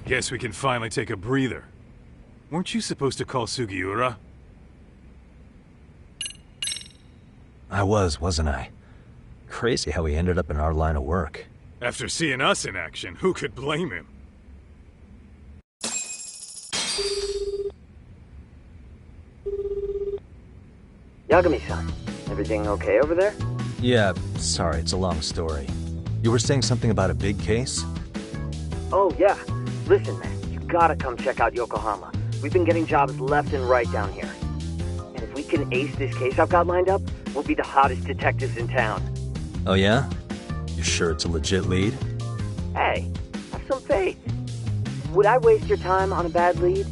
Guess we can finally take a breather. Weren't you supposed to call Sugiura? I wasn't I? Crazy how he ended up in our line of work. After seeing us in action, who could blame him? Yagami-san, everything okay over there? Yeah, sorry, it's a long story. You were saying something about a big case? Oh, yeah. Listen, man, you gotta come check out Yokohama. We've been getting jobs left and right down here. And if we can ace this case I've got lined up, we'll be the hottest detectives in town. Oh yeah? You sure it's a legit lead? Hey, have some faith. Would I waste your time on a bad lead?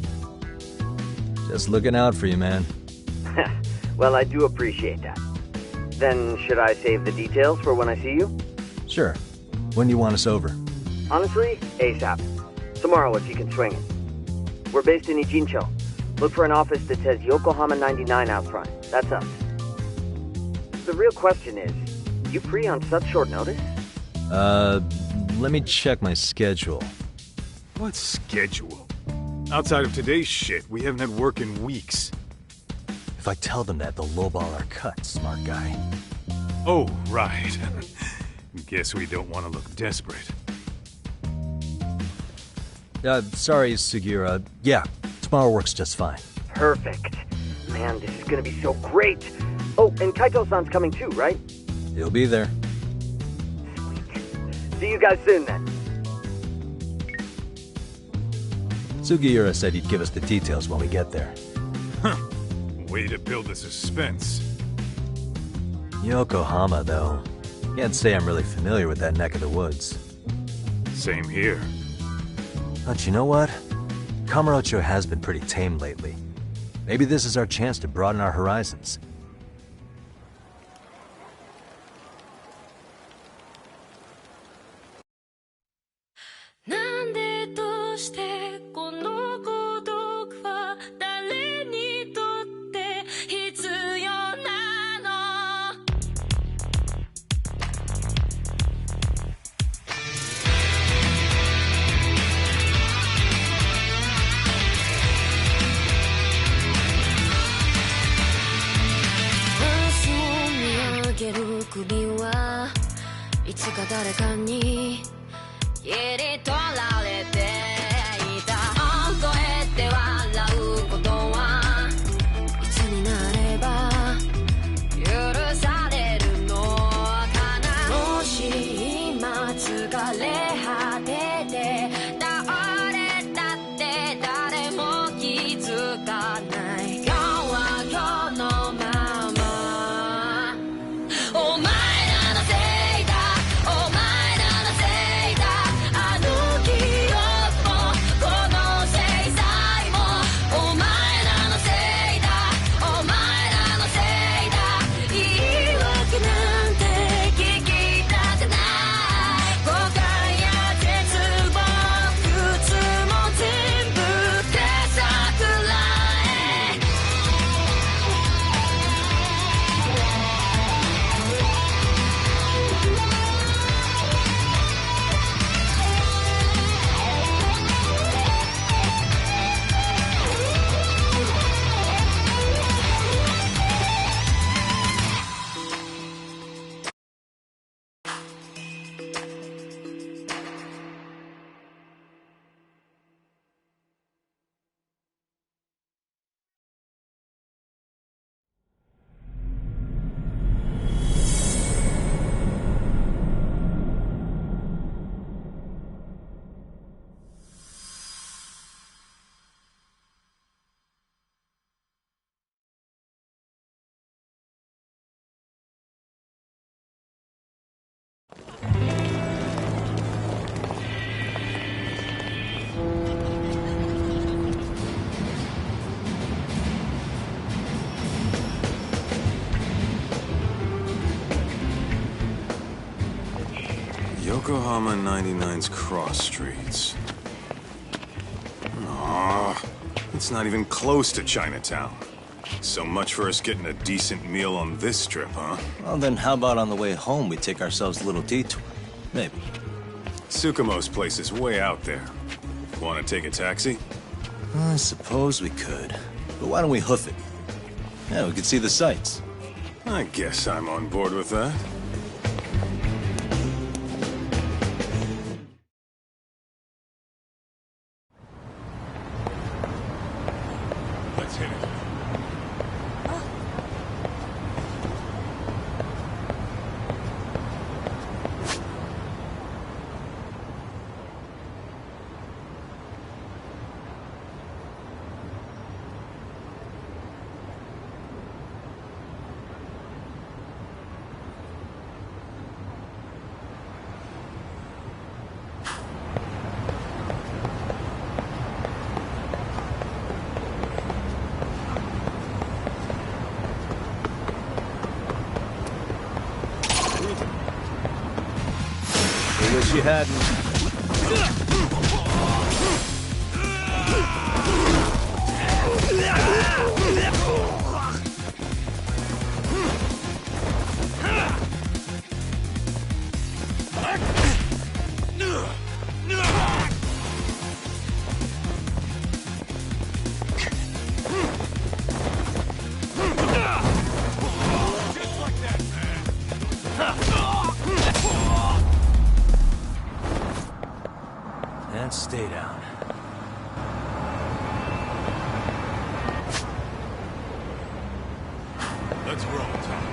Just looking out for you, man. Well, I do appreciate that. Then, should I save the details for when I see you? Sure. When do you want us over? Honestly, ASAP. Tomorrow if you can swing it. We're based in Ijincho. Look for an office that says Yokohama 99 out front. That's us. The real question is, you free on such short notice? Let me check my schedule. What schedule? Outside of today's shit, we haven't had work in weeks. If I tell them that, they'll lowball our cut, smart guy. Oh, right. Guess we don't want to look desperate. Sorry, Sugiura. Yeah, tomorrow works just fine. Perfect. Man, this is gonna be so great. Oh, and Kaito-san's coming too, right? He'll be there. See you guys soon, then. Sugiura said he'd give us the details when we get there. Huh. Way to build the suspense. Yokohama, though. Can't say I'm really familiar with that neck of the woods. Same here. But you know what? Kamurocho has been pretty tame lately. Maybe this is our chance to broaden our horizons. Yokohama 99's cross streets. Aw, it's not even close to Chinatown. So much for us getting a decent meal on this strip, huh? Well, then how about on the way home we take ourselves a little detour? Maybe. Tsukumo's place is way out there. Want to take a taxi? I suppose we could. But why don't we hoof it? Yeah, we could see the sights. I guess I'm on board with that. Let's hit it. I wish you hadn't. And stay down. Let's roll, Tom.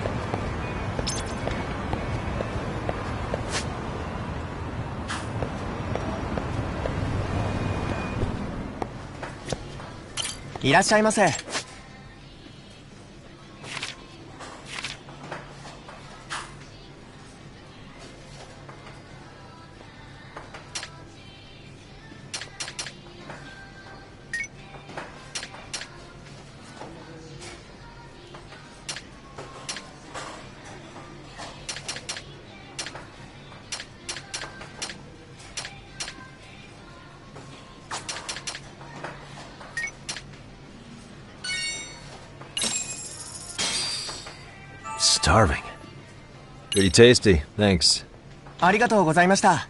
いらっしゃいませ。Starving. Pretty tasty, thanks. ありがとうございました。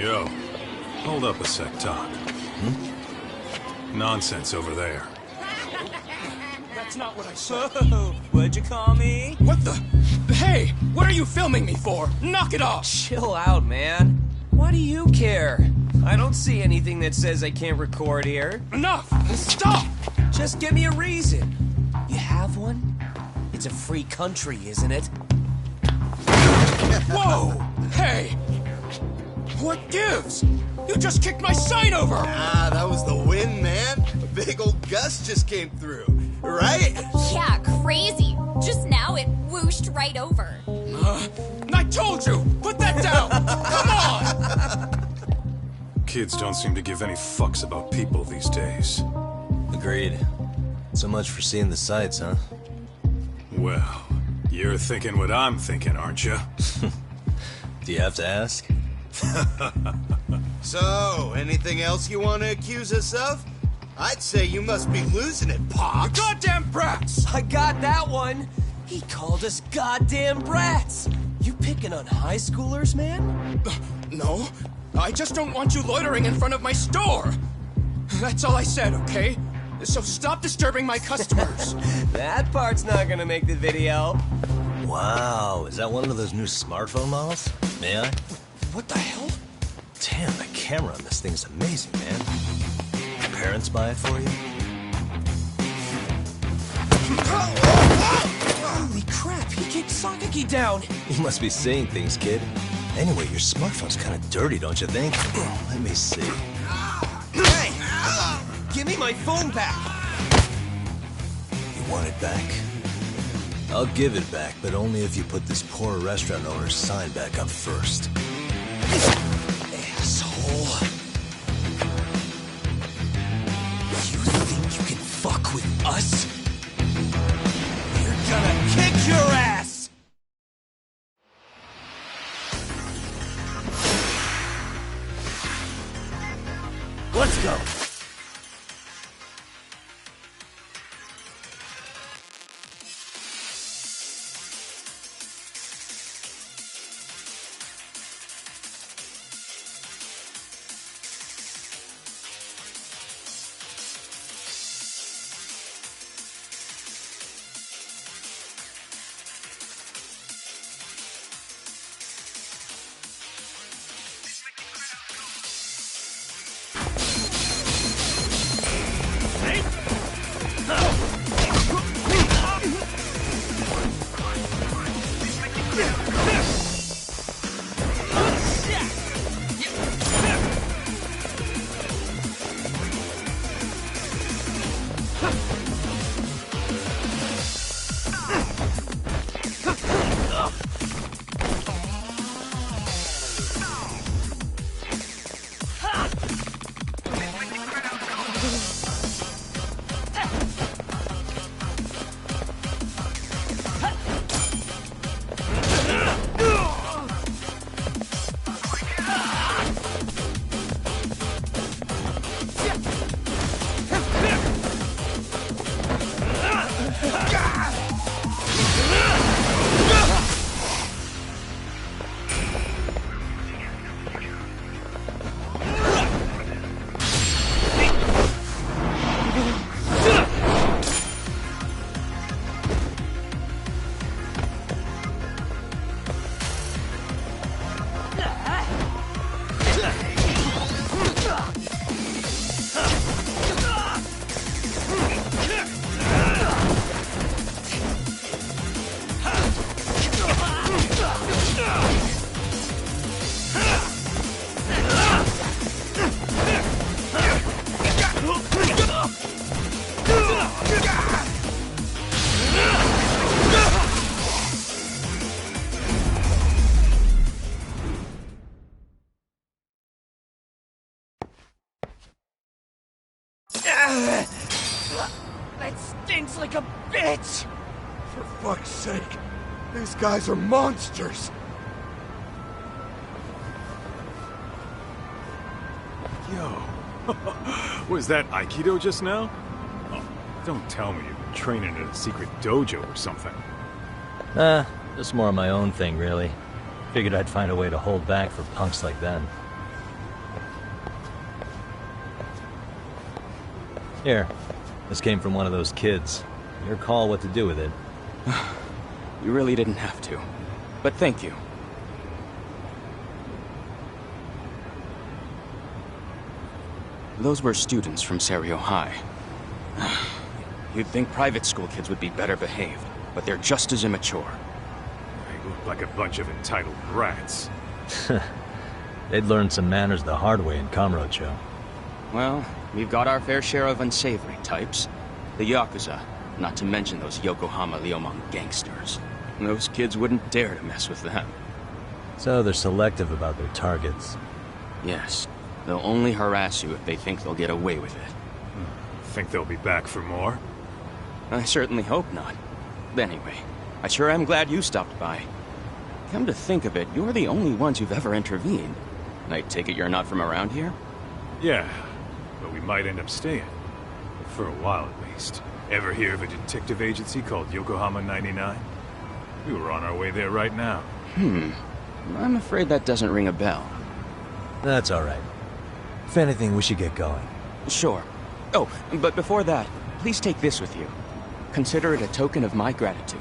Yo, hold up a sec, Doc. Nonsense over there. That's not what I said. What'd you call me? What the? Hey, what are you filming me for? Knock it off! Chill out, man. Why do you care? I don't see anything that says I can't record here. Enough! Stop! Just give me a reason. You have one? It's a free country, isn't it? Whoa! Hey! What gives? You just kicked my sign over! Ah, that was the wind, man. A big old gust just came through, right? Yeah, crazy. Just now it whooshed right over. I told you! Put that down! Come on! Kids don't seem to give any fucks about people these days. Agreed. So much for seeing the sights, huh? Well, you're thinking what I'm thinking, aren't you? Do you have to ask? So, anything else you want to accuse us of? I'd say you must be losing it, Pops. You goddamn brats! I got that one. He called us goddamn brats. You picking on high schoolers, man? No, I just don't want you loitering in front of my store. That's all I said, okay? So stop disturbing my customers. That part's not gonna make the video. Wow, is that one of those new smartphone models? May I? What the hell? Damn, the camera on this thing's amazing, man. Your parents buy it for you? Holy crap, he kicked Sakaki down. You must be seeing things, kid. Anyway, your smartphone's kind of dirty, don't you think? Let me see. Hey! Give me my phone back! You want it back? I'll give it back, but only if you put this poor restaurant owner's sign back up first. Asshole. You think you can fuck with us? You're gonna kick your ass! Let's go! That stinks like a bitch! For fuck's sake, these guys are monsters! Yo, was that Aikido just now? Oh, don't tell me you've been training in a secret dojo or something. Just more of my own thing, really. Figured I'd find a way to hold back for punks like them. Here, this came from one of those kids. Your call what to do with it. You really didn't have to. But thank you. Those were students from Serio High. You'd think private school kids would be better behaved, but they're just as immature. They look like a bunch of entitled brats. They'd learned some manners the hard way in Kamurocho. Well, we've got our fair share of unsavory types. The Yakuza, not to mention those Yokohama Liomon gangsters. Those kids wouldn't dare to mess with them. So they're selective about their targets. Yes. They'll only harass you if they think they'll get away with it. Think they'll be back for more? I certainly hope not. Anyway, I sure am glad you stopped by. Come to think of it, you're the only ones who've ever intervened. I take it you're not from around here? Yeah, but we might end up staying. For a while, at least. Ever hear of a detective agency called Yokohama 99? We were on our way there right now. I'm afraid that doesn't ring a bell. That's all right. If anything, we should get going. Sure. Oh, but before that, please take this with you. Consider it a token of my gratitude.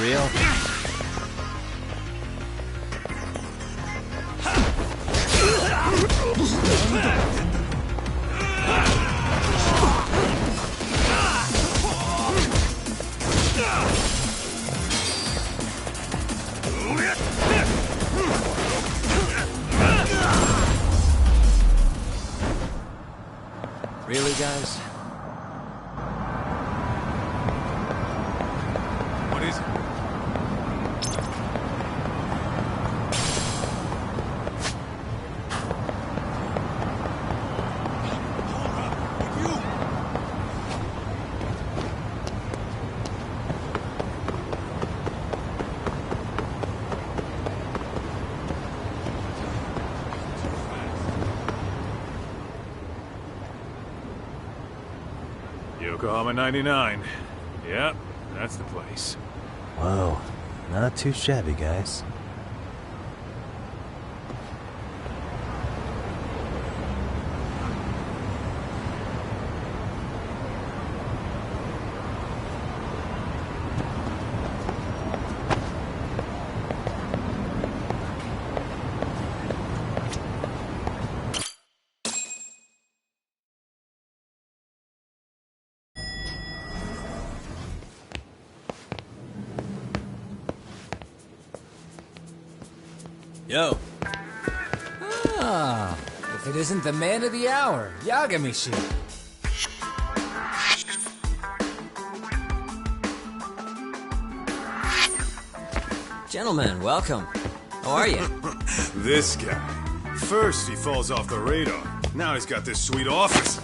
real? Really, guys? What is it? Yokohama 99. Yep, that's the place. Whoa, not too shabby, guys. Yo. Ah, if it isn't the man of the hour, Yagami-shi. Gentlemen, welcome. How are you? This guy. First he falls off the radar. Now he's got this sweet office.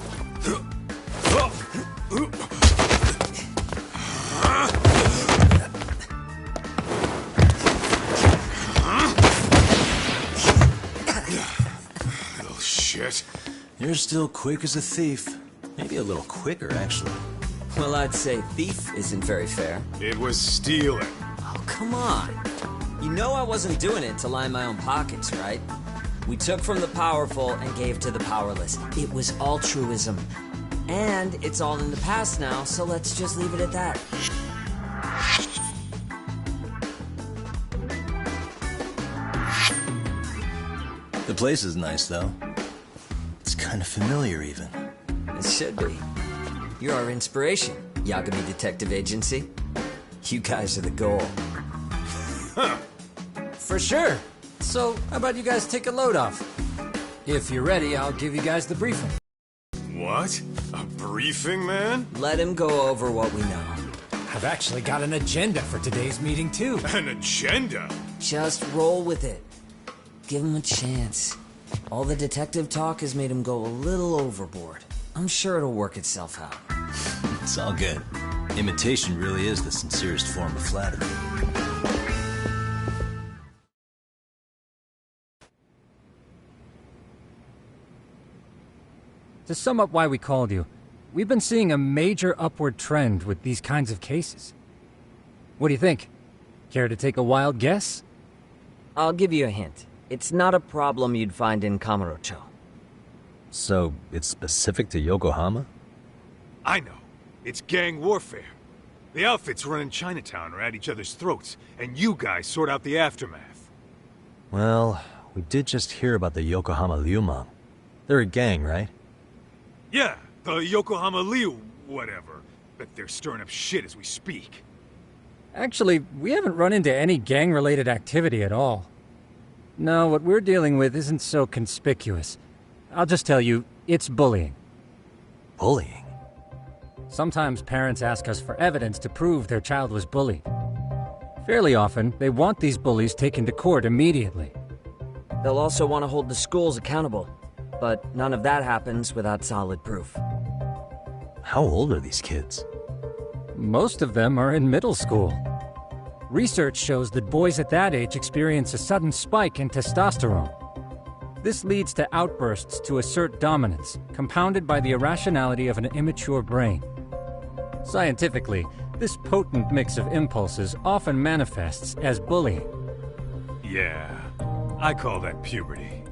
Little shit. You're still quick as a thief. Maybe a little quicker, actually. Well, I'd say thief isn't very fair. It was stealing. Oh, come on. You know I wasn't doing it to line my own pockets, right? We took from the powerful and gave to the powerless. It was altruism. And it's all in the past now, so let's just leave it at that. The place is nice, though. It's kind of familiar, even. It should be. You're our inspiration, Yagami Detective Agency. You guys are the goal. For sure. So, how about you guys take a load off? If you're ready, I'll give you guys the briefing. What? A briefing, man? Let him go over what we know. I've actually got an agenda for today's meeting, too. An agenda? Just roll with it. Give him a chance. All the detective talk has made him go a little overboard. I'm sure it'll work itself out. It's all good. Imitation really is the sincerest form of flattery. To sum up why we called you, we've been seeing a major upward trend with these kinds of cases. What do you think? Care to take a wild guess? I'll give you a hint. It's not a problem you'd find in Kamurocho. So, it's specific to Yokohama? I know. It's gang warfare. The outfits running Chinatown are at each other's throats, and you guys sort out the aftermath. Well, we did just hear about the Yokohama Liumang. They're a gang, right? Yeah, the Yokohama Liu, whatever. Bet they're stirring up shit as we speak. Actually, we haven't run into any gang-related activity at all. No, what we're dealing with isn't so conspicuous. I'll just tell you, it's bullying. Bullying? Sometimes parents ask us for evidence to prove their child was bullied. Fairly often, they want these bullies taken to court immediately. They'll also want to hold the schools accountable, but none of that happens without solid proof. How old are these kids? Most of them are in middle school. Research shows that boys at that age experience a sudden spike in testosterone. This leads to outbursts to assert dominance, compounded by the irrationality of an immature brain. Scientifically, this potent mix of impulses often manifests as bullying. Yeah, I call that puberty.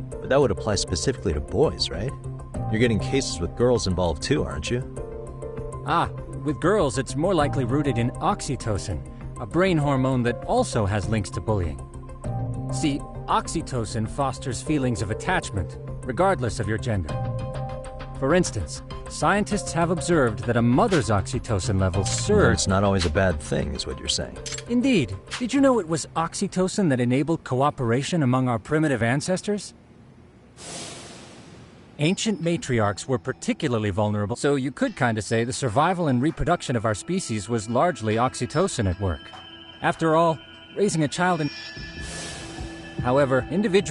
But that would apply specifically to boys, right? You're getting cases with girls involved too, aren't you? Ah, with girls it's more likely rooted in oxytocin, a brain hormone that also has links to bullying. See, oxytocin fosters feelings of attachment, regardless of your gender. For instance, scientists have observed that a mother's oxytocin levels surge. It's not always a bad thing, is what you're saying. Indeed. Did you know it was oxytocin that enabled cooperation among our primitive ancestors? Ancient matriarchs were particularly vulnerable, so you could kinda say the survival and reproduction of our species was largely oxytocin at work. After all, raising a child in... However,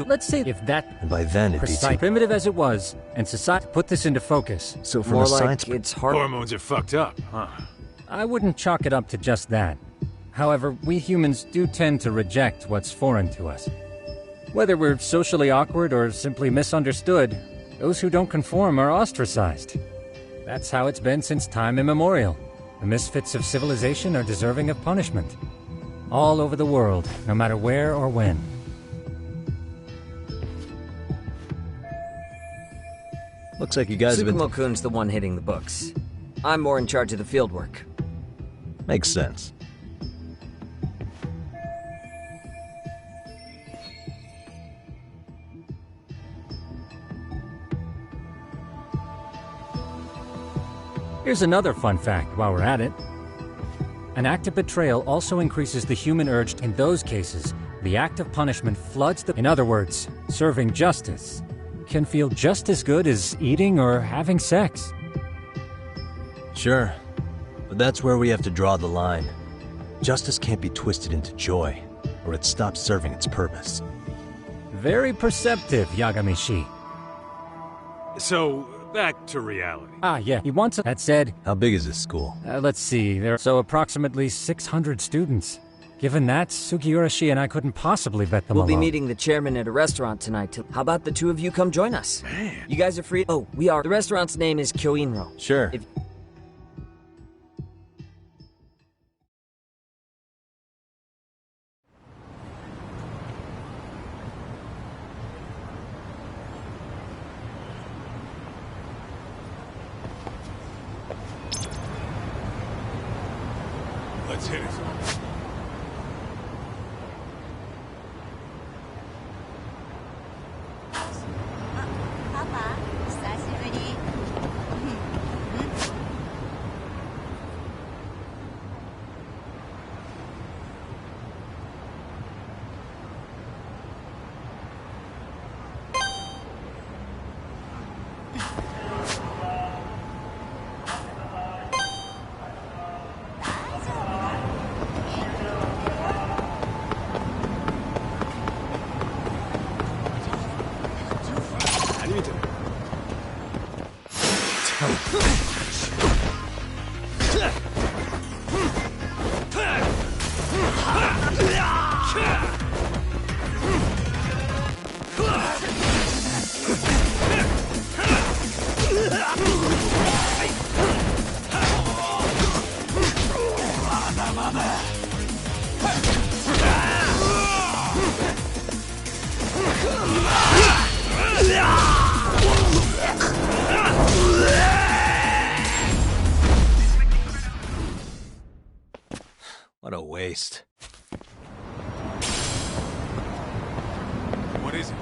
let's say if that... And by then it'd be too... primitive as it was, and society put this into focus. So from More a like science... it's hard. Hormones are fucked up, huh? I wouldn't chalk it up to just that. However, we humans do tend to reject what's foreign to us. Whether we're socially awkward or simply misunderstood, those who don't conform are ostracized. That's how it's been since time immemorial. The misfits of civilization are deserving of punishment. All over the world, no matter where or when. Looks like you guys have been... Tsukumo-kun's the one hitting the books. I'm more in charge of the field work. Makes sense. Here's another fun fact while we're at it. An act of betrayal also increases the human urge. In those cases, the act of punishment floods the... In other words, serving justice can feel just as good as eating or having sex. Sure, but that's where we have to draw the line. Justice can't be twisted into joy, or it stops serving its purpose. Very perceptive, Yagami-shi. So, back to reality. Ah, yeah, he wants a... That said... How big is this school? Let's see, there are approximately 600 students. Given that, Sugiurashi and I couldn't possibly bet them We'll alone. be meeting the chairman at a restaurant tonight. How about the two of you come join us? Man. You guys are free? Oh, we are. The restaurant's name is Kyoinro. Sure. Let's hit it. What a waste. What is it?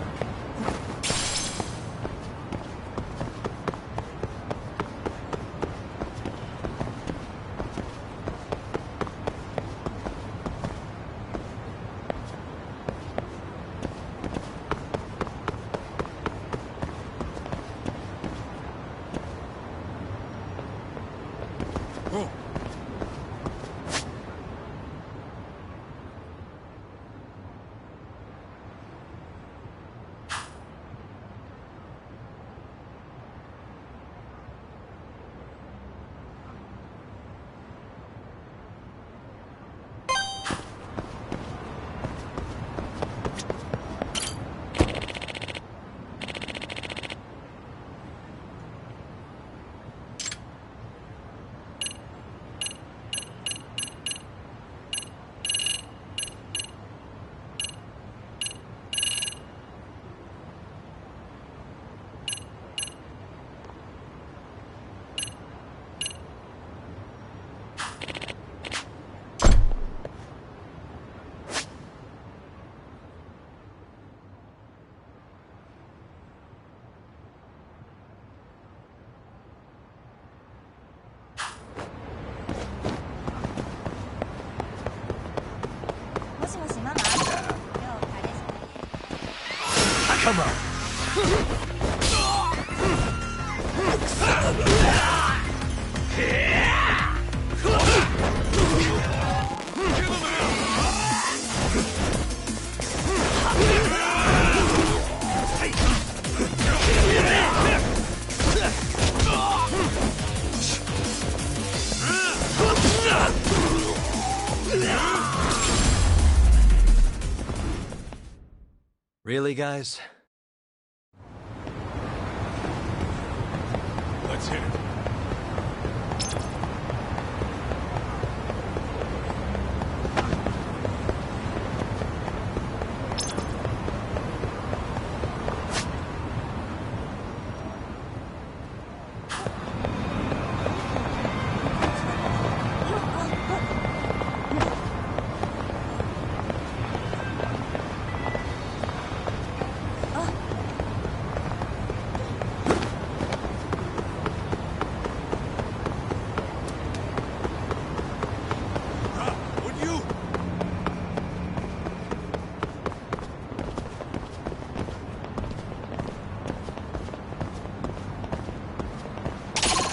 Come on. Really, guys? Let's hit it.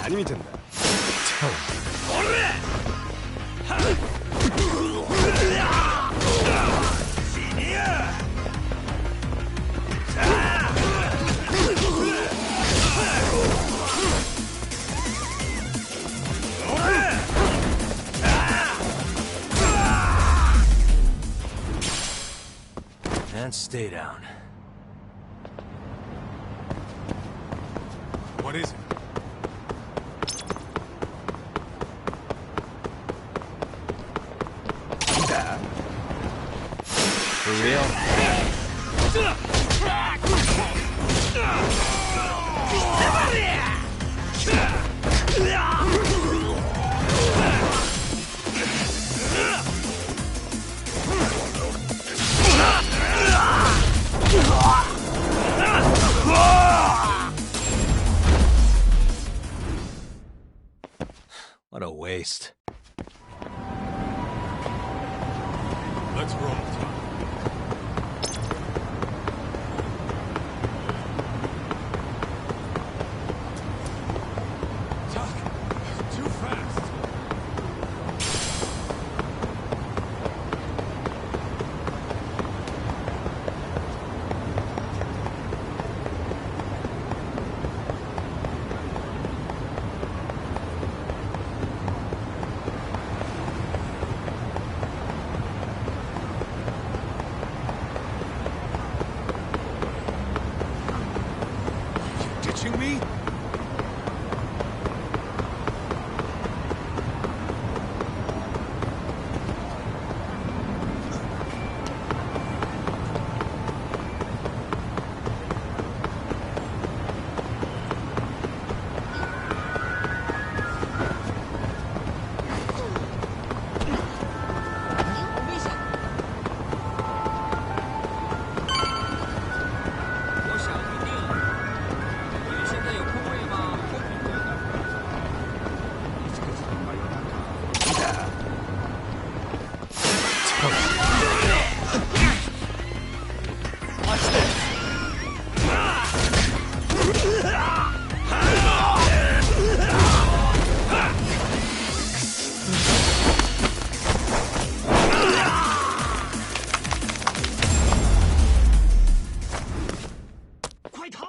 많이 믿는다. And stay down. What is it? For real? What a waste. Let's roll, Tom. Too fast. Ditching me?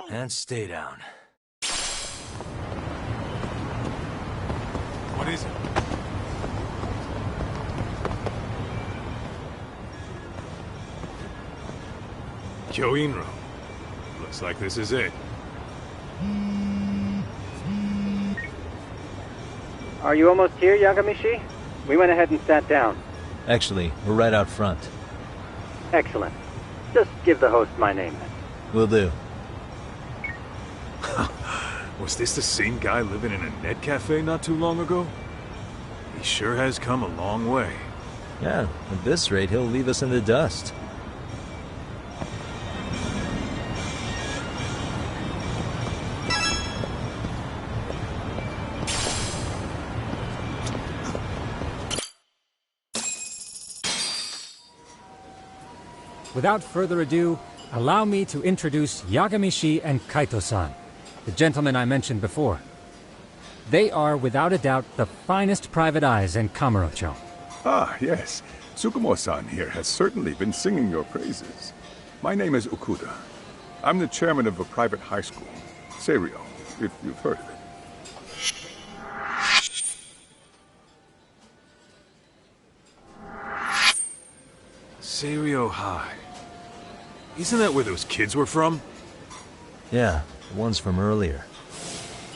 And stay down. What is it? Kyoinro. Looks like this is it. Are you almost here, Yagamishi? We went ahead and sat down. Actually, we're right out front. Excellent. Just give the host my name then. Will do. Was this the same guy living in a net cafe not too long ago? He sure has come a long way. Yeah, at this rate, he'll leave us in the dust. Without further ado, allow me to introduce Yagami-shi and Kaito-san, the gentlemen I mentioned before. They are, without a doubt, the finest private eyes in Kamurocho. Ah, yes. Tsukumo-san here has certainly been singing your praises. My name is Okuda. I'm the chairman of a private high school, Seiryo, if you've heard of it. Seiryo High. Isn't that where those kids were from? Yeah, the ones from earlier.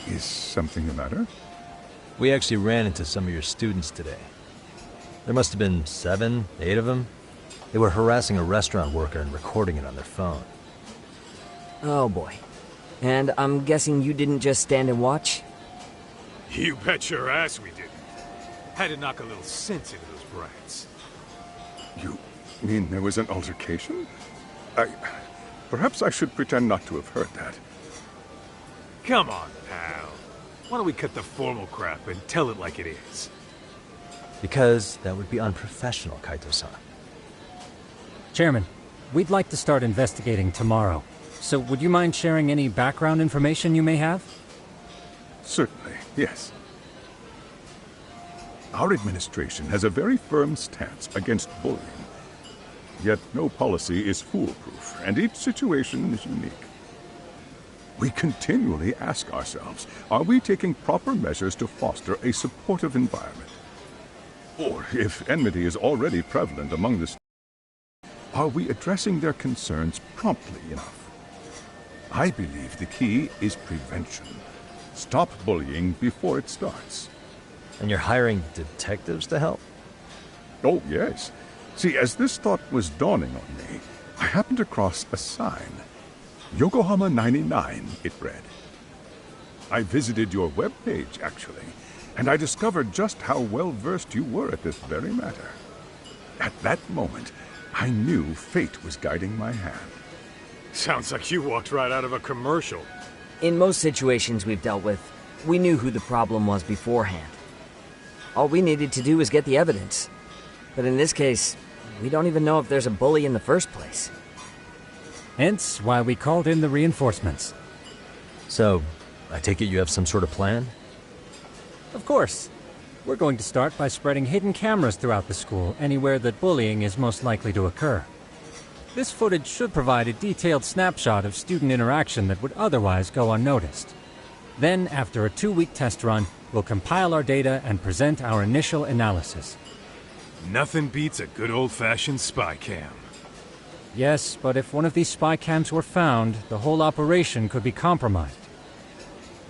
Is something the matter? We actually ran into some of your students today. There must have been 7, 8 of them. They were harassing a restaurant worker and recording it on their phone. Oh boy. And I'm guessing you didn't just stand and watch? You bet your ass we didn't. Had to knock a little sense into those brats. You mean there was an altercation? Perhaps I should pretend not to have heard that. Come on, pal. Why don't we cut the formal crap and tell it like it is? Because that would be unprofessional, Kaito-san. Chairman, we'd like to start investigating tomorrow. So would you mind sharing any background information you may have? Certainly, yes. Our administration has a very firm stance against bullying. Yet no policy is foolproof, and each situation is unique. We continually ask ourselves, are we taking proper measures to foster a supportive environment? Or, if enmity is already prevalent among the students, are we addressing their concerns promptly enough? I believe the key is prevention. Stop bullying before it starts. And you're hiring detectives to help? Oh, yes. See, as this thought was dawning on me, I happened across a sign. Yokohama 99, it read. I visited your webpage, actually, and I discovered just how well-versed you were at this very matter. At that moment, I knew fate was guiding my hand. Sounds like you walked right out of a commercial. In most situations we've dealt with, we knew who the problem was beforehand. All we needed to do was get the evidence. But in this case, we don't even know if there's a bully in the first place. Hence why we called in the reinforcements. So, I take it you have some sort of plan? Of course. We're going to start by spreading hidden cameras throughout the school, anywhere that bullying is most likely to occur. This footage should provide a detailed snapshot of student interaction that would otherwise go unnoticed. Then, after a 2-week test run, we'll compile our data and present our initial analysis. Nothing beats a good old-fashioned spy cam. Yes, but if one of these spy cams were found, the whole operation could be compromised.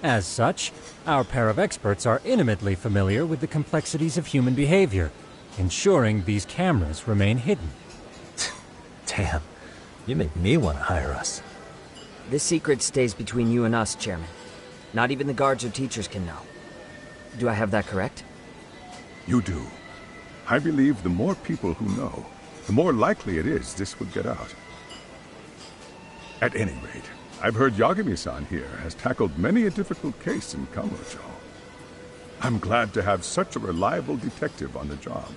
As such, our pair of experts are intimately familiar with the complexities of human behavior, ensuring these cameras remain hidden. Damn, you make me want to hire us. This secret stays between you and us, Chairman. Not even the guards or teachers can know. Do I have that correct? You do. I believe the more people who know, the more likely it is this would get out. At any rate, I've heard Yagami-san here has tackled many a difficult case in Kamurocho. I'm glad to have such a reliable detective on the job.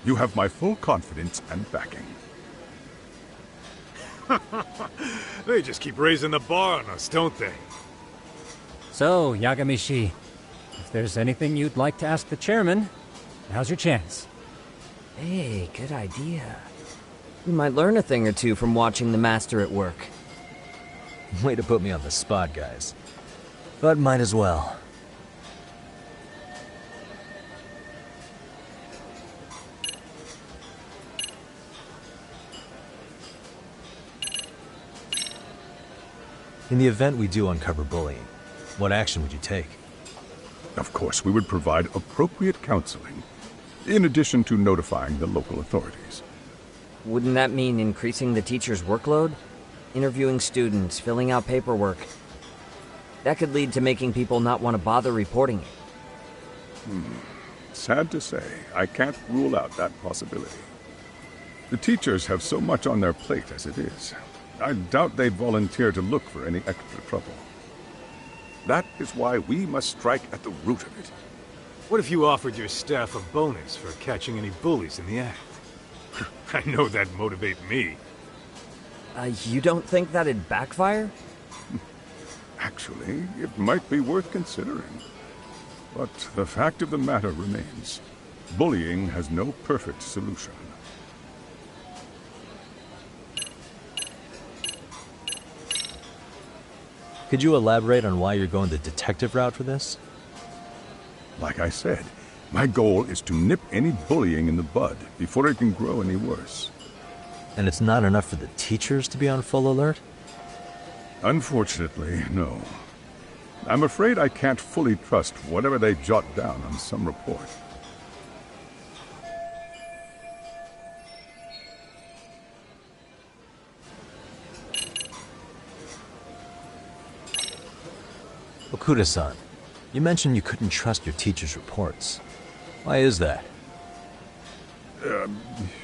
You have my full confidence and backing. They just keep raising the bar on us, don't they? So, Yagami-shi, if there's anything you'd like to ask the chairman, now's your chance. Hey, good idea. We might learn a thing or two from watching the master at work. Way to put me on the spot, guys. But might as well. In the event we do uncover bullying, what action would you take? Of course, we would provide appropriate counseling, in addition to notifying the local authorities. Wouldn't that mean increasing the teacher's workload? Interviewing students, filling out paperwork. That could lead to making people not want to bother reporting it. Sad to say, I can't rule out that possibility. The teachers have so much on their plate as it is. I doubt they'd volunteer to look for any extra trouble. That is why we must strike at the root of it. What if you offered your staff a bonus for catching any bullies in the act? I know that'd motivate me. You don't think that'd backfire? Actually, it might be worth considering. But the fact of the matter remains. Bullying has no perfect solution. Could you elaborate on why you're going the detective route for this? Like I said, my goal is to nip any bullying in the bud before it can grow any worse. And it's not enough for the teachers to be on full alert? Unfortunately, no. I'm afraid I can't fully trust whatever they jot down on some report. Okuda-san, you mentioned you couldn't trust your teacher's reports. Why is that?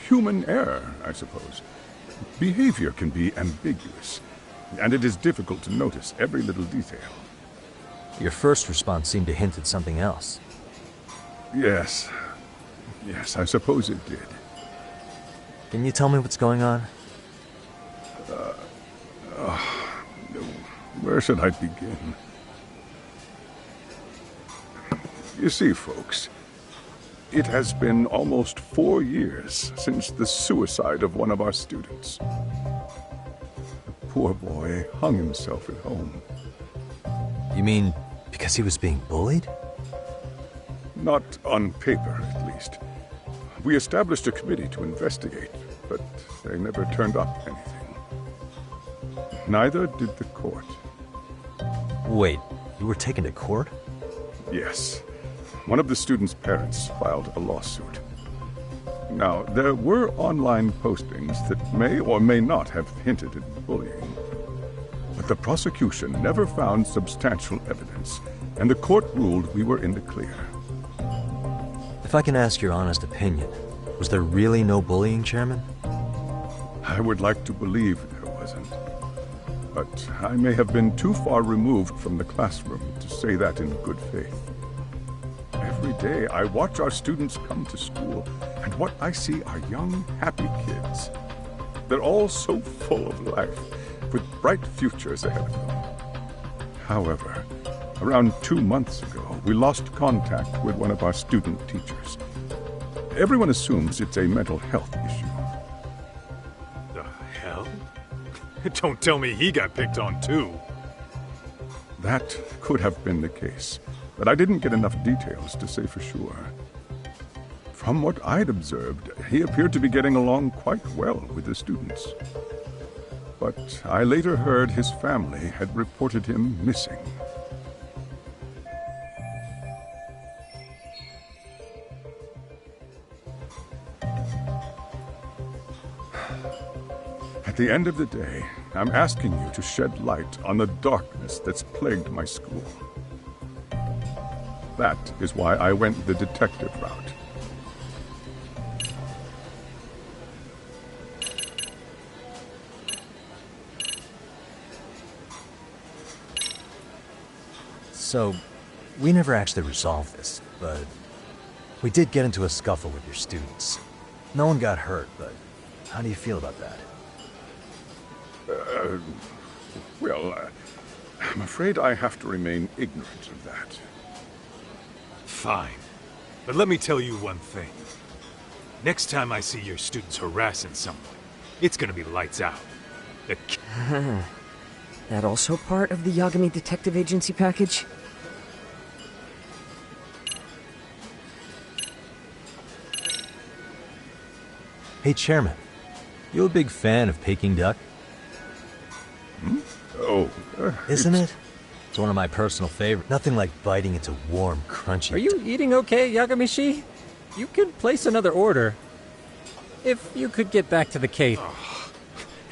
Human error, I suppose. Behavior can be ambiguous, and it is difficult to notice every little detail. Your first response seemed to hint at something else. Yes, I suppose it did. Can you tell me what's going on? Where should I begin? You see, folks, it has been almost 4 years since the suicide of one of our students. The poor boy hung himself at home. You mean because he was being bullied? Not on paper, at least. We established a committee to investigate, but they never turned up anything. Neither did the court. Wait, you were taken to court? Yes. One of the students' parents filed a lawsuit. Now, there were online postings that may or may not have hinted at bullying. But the prosecution never found substantial evidence, and the court ruled we were in the clear. If I can ask your honest opinion, was there really no bullying, Chairman? I would like to believe there wasn't. But I may have been too far removed from the classroom to say that in good faith. Every day I watch our students come to school, and what I see are young, happy kids. They're all so full of life, with bright futures ahead of them. However, around 2 months ago, we lost contact with one of our student teachers. Everyone assumes it's a mental health issue. The hell? Don't tell me he got picked on too. That could have been the case, but I didn't get enough details to say for sure. From what I'd observed, he appeared to be getting along quite well with the students. But I later heard his family had reported him missing. At the end of the day, I'm asking you to shed light on the darkness that's plagued my school. That is why I went the detective route. So, we never actually resolved this, but we did get into a scuffle with your students. No one got hurt, but how do you feel about that? I'm afraid I have to remain ignorant of that. Fine. But let me tell you one thing. Next time I see your students harassing someone, it's gonna be lights out. That also part of the Yagami Detective Agency package? Hey, Chairman. You a big fan of Peking duck? Oh, isn't it? It's one of my personal favorites. Nothing like biting into warm, crunchy... Are you eating okay, Yagamishi? You could place another order. If you could get back to the case. Oh,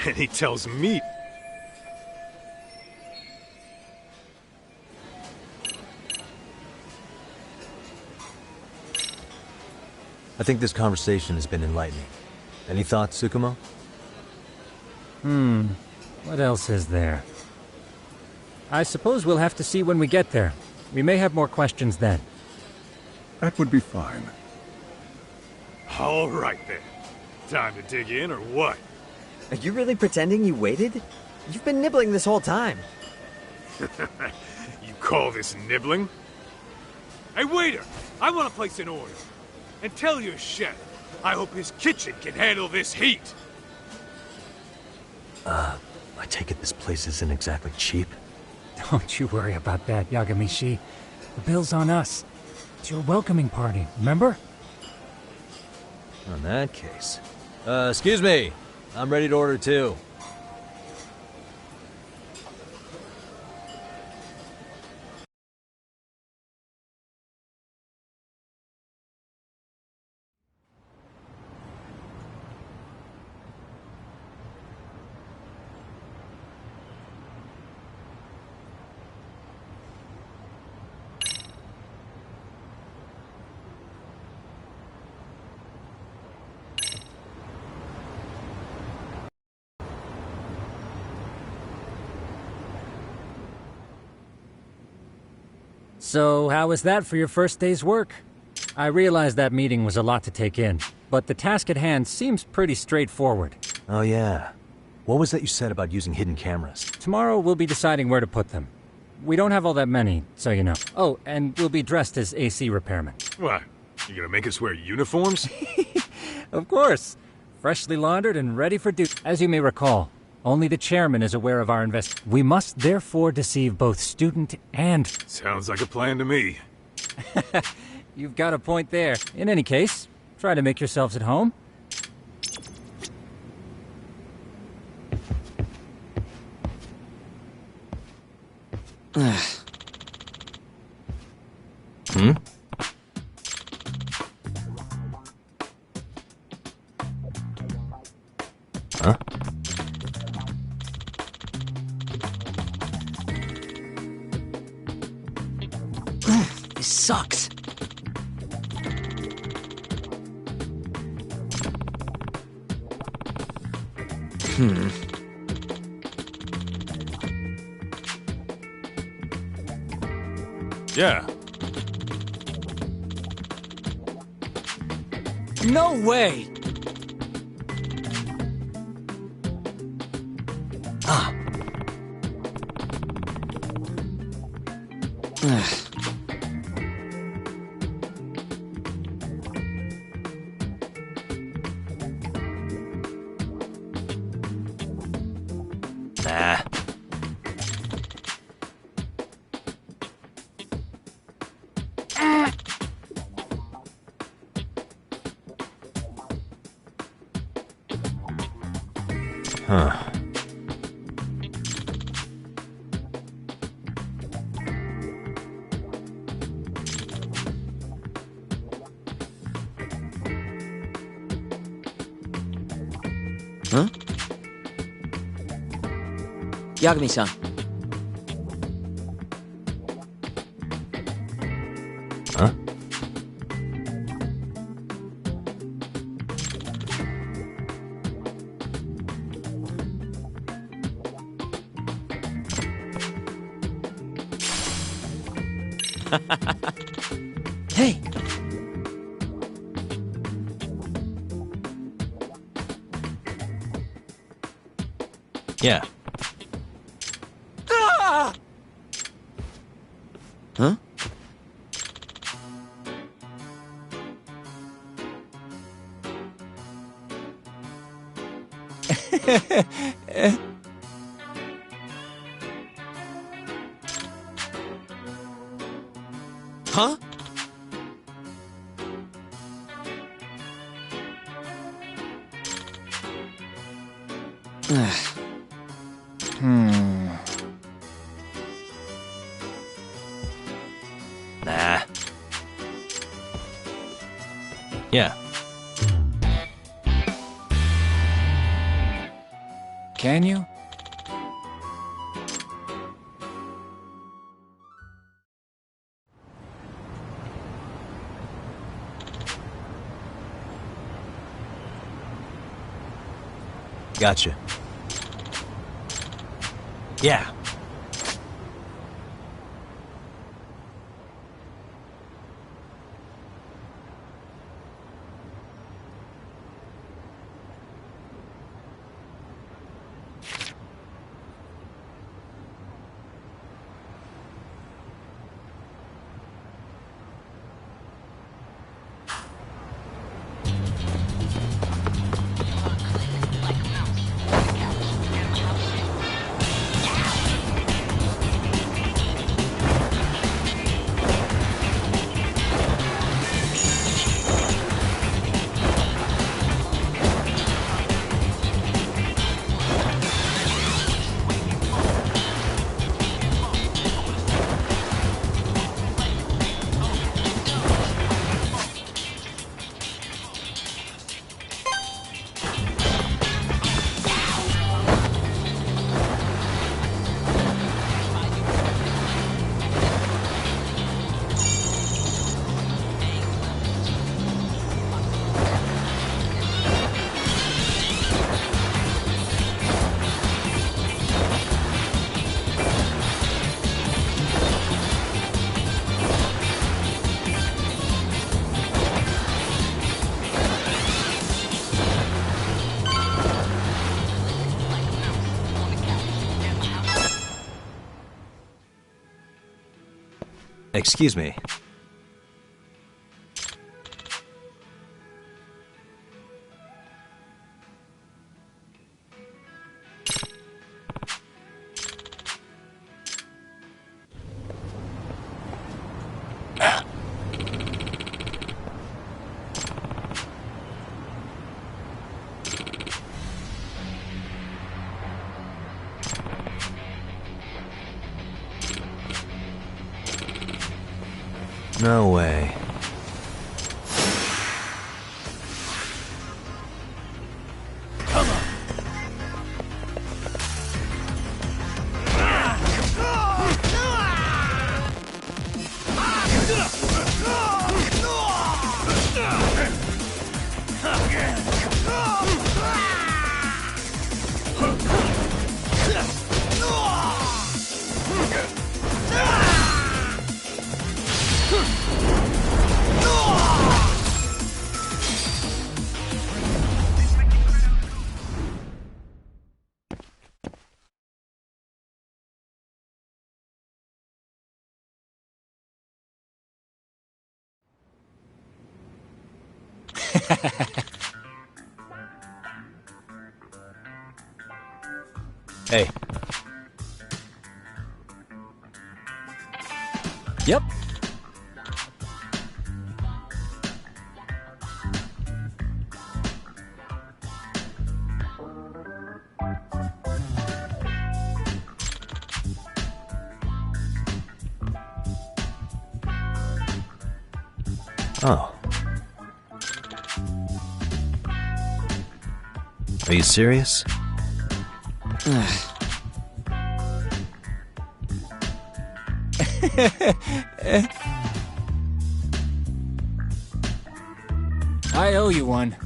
and he tells me... I think this conversation has been enlightening. Any thoughts, Tsukumo? What else is there? I suppose we'll have to see when we get there. We may have more questions then. That would be fine. All right then. Time to dig in or what? Are you really pretending you waited? You've been nibbling this whole time. You call this nibbling? Hey, waiter! I want to place an order. And tell your chef, I hope his kitchen can handle this heat. I take it this place isn't exactly cheap? Don't you worry about that, Yagami-shi. The bill's on us. It's your welcoming party, remember? In that case... excuse me. I'm ready to order too. So, how was that for your first day's work? I realize that meeting was a lot to take in, but the task at hand seems pretty straightforward. Oh yeah. What was that you said about using hidden cameras? Tomorrow we'll be deciding where to put them. We don't have all that many, so you know. Oh, and we'll be dressed as AC repairmen. What? You gonna make us wear uniforms? Of course. Freshly laundered and ready for duty. As you may recall, only the chairman is aware of our We must therefore deceive both student and... Sounds like a plan to me. You've got a point there. In any case, try to make yourselves at home. Hmm? Huh? This sucks. Yeah. No way! Ah. Nah. Huh. Huh? Yagami-san. Huh? Hey! Yeah. Ah! Huh? Huh? Nah. Yeah. Can you? Gotcha. Yeah. Excuse me. No way. Hey. Yep. Oh. Are you serious? I owe you one.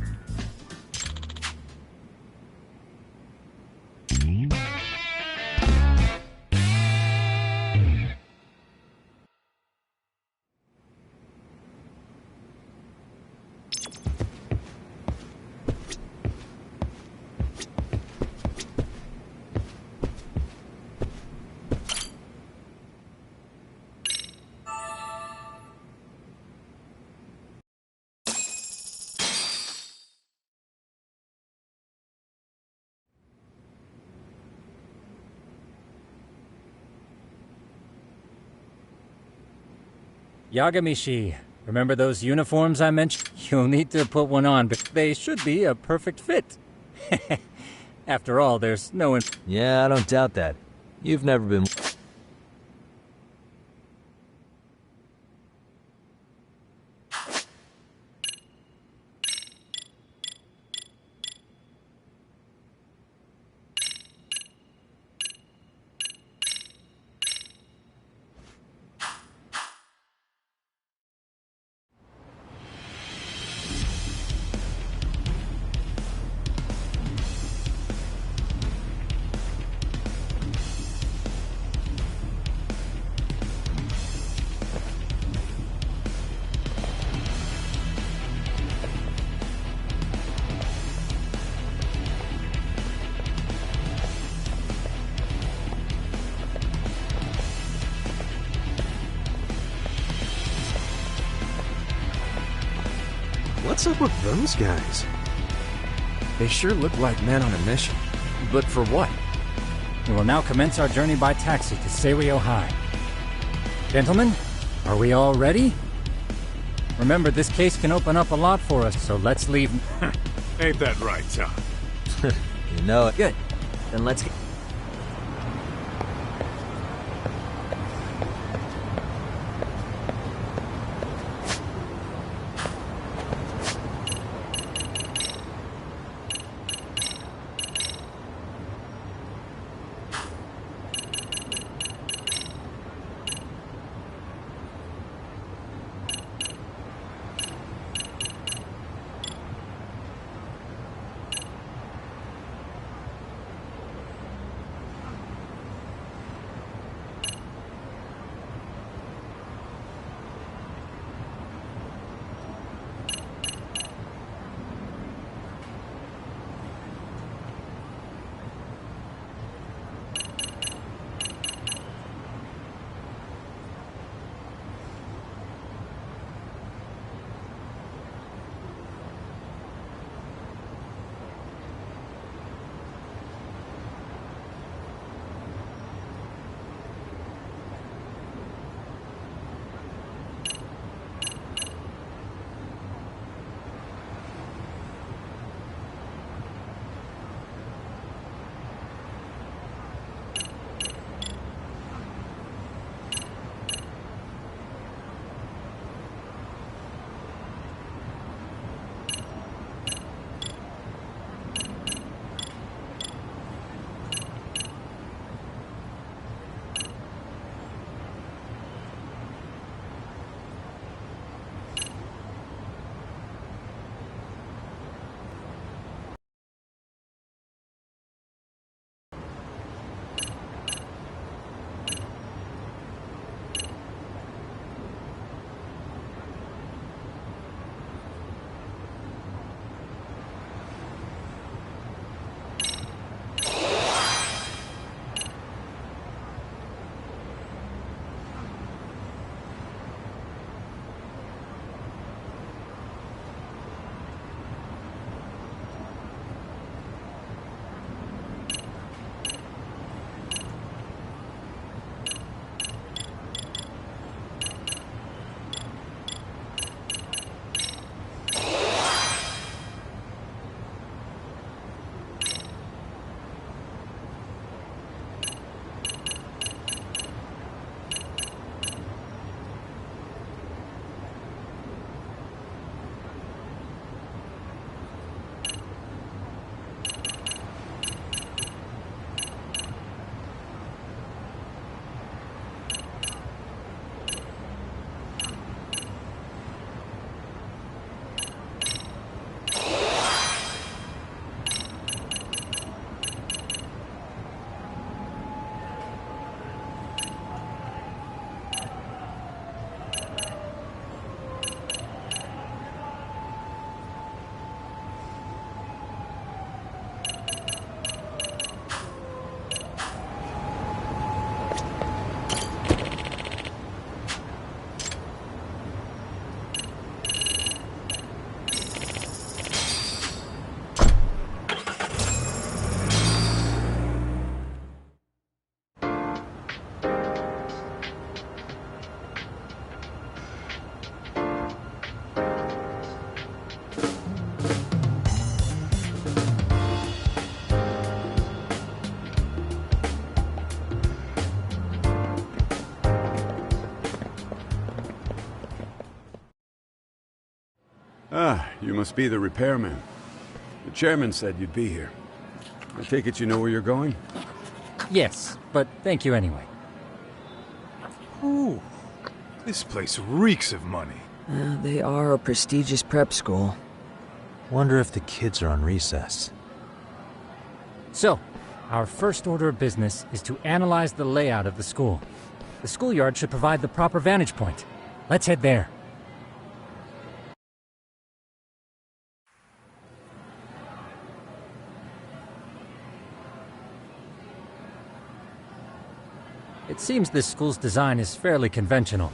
Yagamishi, remember those uniforms I mentioned? You'll need to put one on, but they should be a perfect fit. After all, there's no... Yeah, I don't doubt that. You've never been... What's up with those guys? They sure look like men on a mission. But for what? We will now commence our journey by taxi to Seiryo High. Gentlemen, are we all ready? Remember, this case can open up a lot for us, so let's leave... Ain't that right, Tom? You know it. Good. Then let's get... Ah, you must be the repairman. The chairman said you'd be here. I take it you know where you're going? Yes, but thank you anyway. Ooh, this place reeks of money. They are a prestigious prep school. Wonder if the kids are on recess. So, our first order of business is to analyze the layout of the school. The schoolyard should provide the proper vantage point. Let's head there. It seems this school's design is fairly conventional.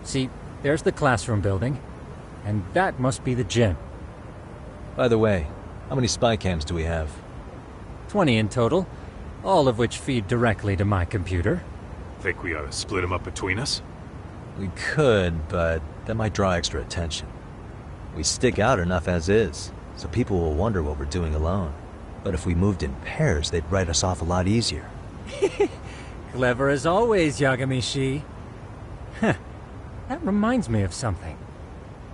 See, there's the classroom building, and that must be the gym. By the way, how many spy cams do we have? 20 in total, all of which feed directly to my computer. Think we ought to split them up between us? We could, but that might draw extra attention. We stick out enough as is, so people will wonder what we're doing alone. But if we moved in pairs, they'd write us off a lot easier. Clever as always, Yagami-shi. Huh. That reminds me of something.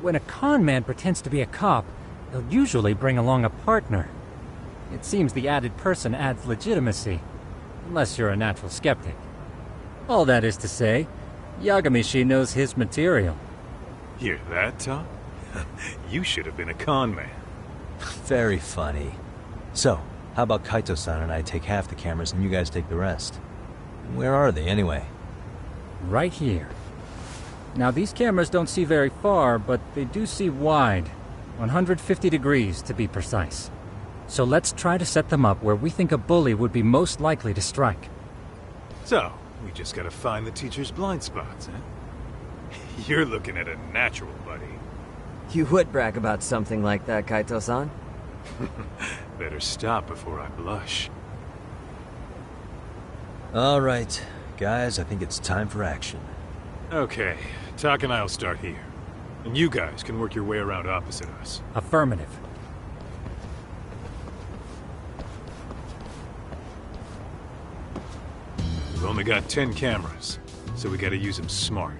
When a con man pretends to be a cop, he'll usually bring along a partner. It seems the added person adds legitimacy, unless you're a natural skeptic. All that is to say, Yagami-shi knows his material. Hear that, Tom? You should have been a con man. Very funny. So, how about Kaito-san and I take half the cameras and you guys take the rest? Where are they, anyway? Right here. Now, these cameras don't see very far, but they do see wide. 150 degrees, to be precise. So let's try to set them up where we think a bully would be most likely to strike. So, we just gotta find the teacher's blind spots, huh? You're looking at a natural, buddy. You would brag about something like that, Kaito-san. Better stop before I blush. All right, guys, I think it's time for action. Okay, Tak and I'll start here. And you guys can work your way around opposite us. Affirmative. We've only got 10 cameras, so we gotta use them smart.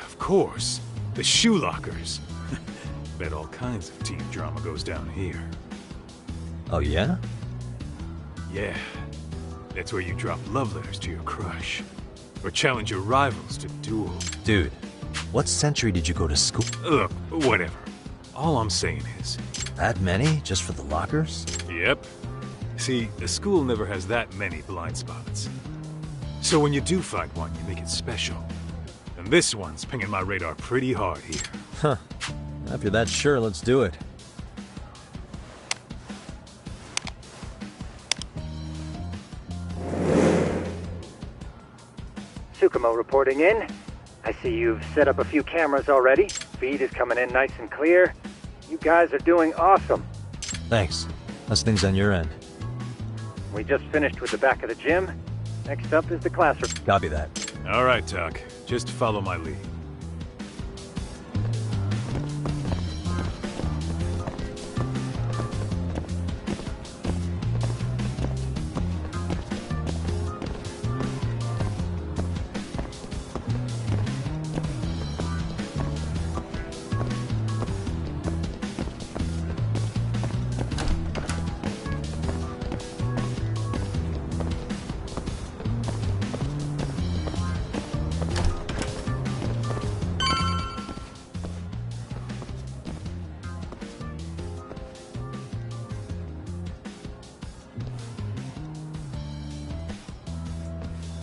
Of course. The shoe lockers. Bet all kinds of teen drama goes down here. Oh, yeah? Yeah. That's where you drop love letters to your crush. Or challenge your rivals to duel. Dude, what century did you go to school? Look, whatever. All I'm saying is... That many? Just for the lockers? Yep. See, a school never has that many blind spots. So when you do find one, you make it special. And this one's pinging my radar pretty hard here. Huh. If you're that sure, let's do it. Tsukumo reporting in. I see you've set up a few cameras already. Feed is coming in nice and clear. You guys are doing awesome. Thanks. How's things on your end? We just finished with the back of the gym. Next up is the classroom. Copy that. All right, Tak. Just follow my lead.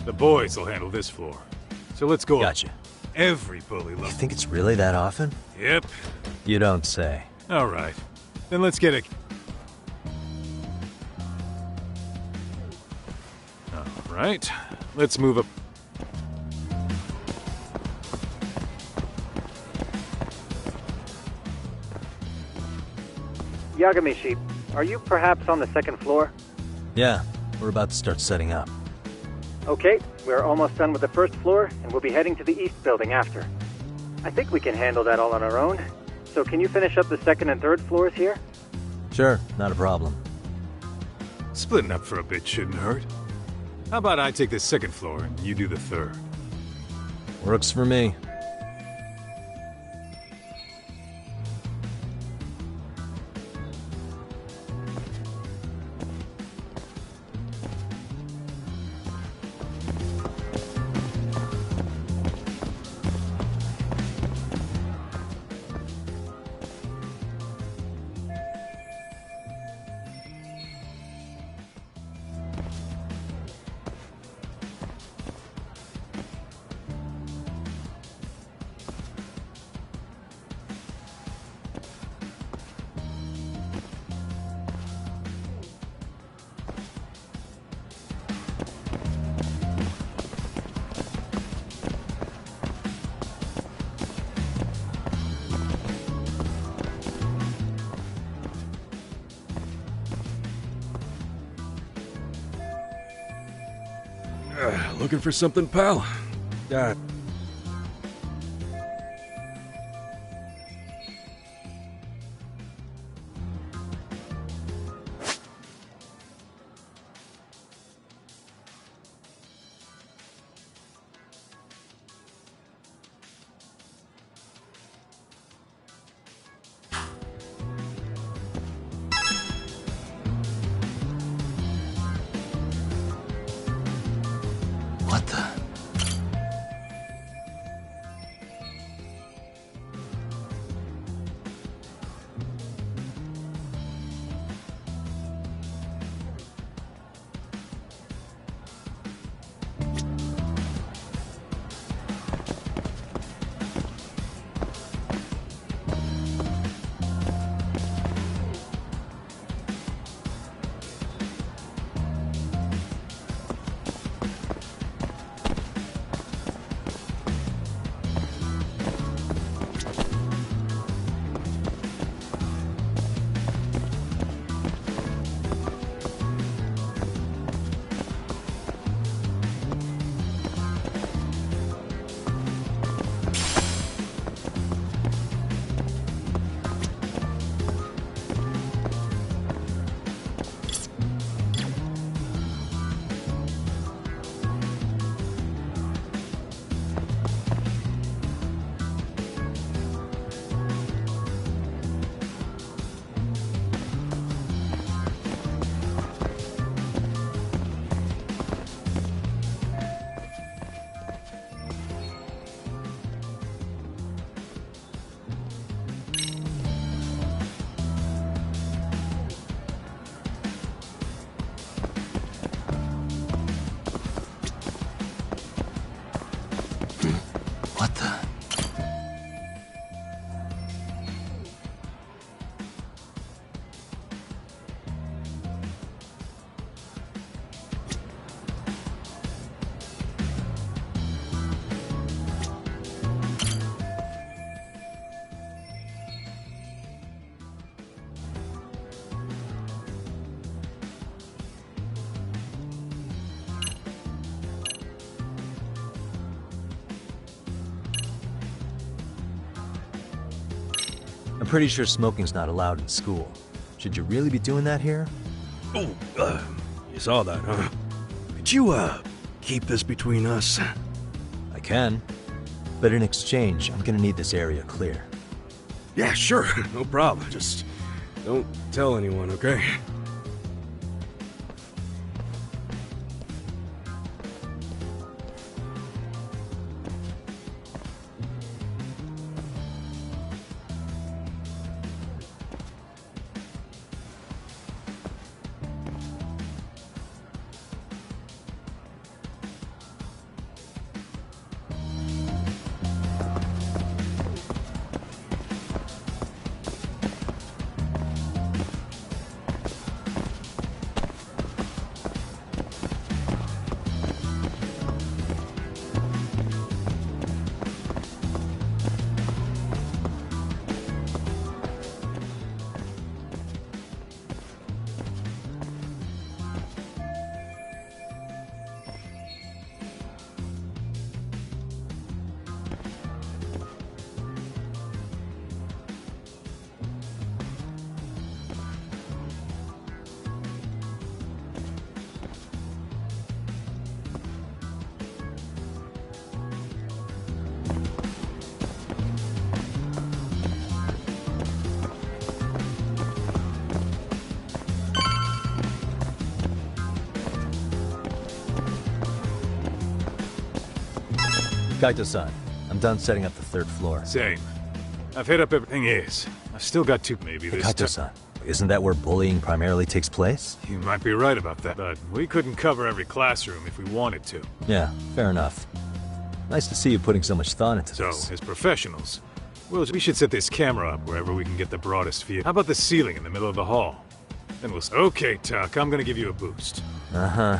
The boys will handle this floor. So let's go. Gotcha. Every bully loves... You think it's really that often? Yep. You don't say. All right. Then let's get a... All right. Let's move up... Yagami-shi, are you perhaps on the second floor? Yeah, we're about to start setting up. Okay, we're almost done with the first floor, and we'll be heading to the east building after. I think we can handle that all on our own. So can you finish up the second and third floors here? Sure, not a problem. Splitting up for a bit shouldn't hurt. How about I take the second floor and you do the third? Works for me. Looking for something, pal? What the? What the? I'm pretty sure smoking's not allowed in school. Should you really be doing that here? Oh, you saw that, huh? Could you, keep this between us? I can. But in exchange, I'm gonna need this area clear. Yeah, sure. No problem. Just don't tell anyone, okay? Kaito-san, I'm done setting up the third floor. Same. I've hit up everything is. I've still got two, maybe this time. Kaito-san, isn't that where bullying primarily takes place? You might be right about that, but we couldn't cover every classroom if we wanted to. Yeah, fair enough. Nice to see you putting so much thought into this. So, as professionals, we should set this camera up wherever we can get the broadest view. How about the ceiling in the middle of the hall? Then we'll... Okay, Tuck, I'm gonna give you a boost. Uh-huh.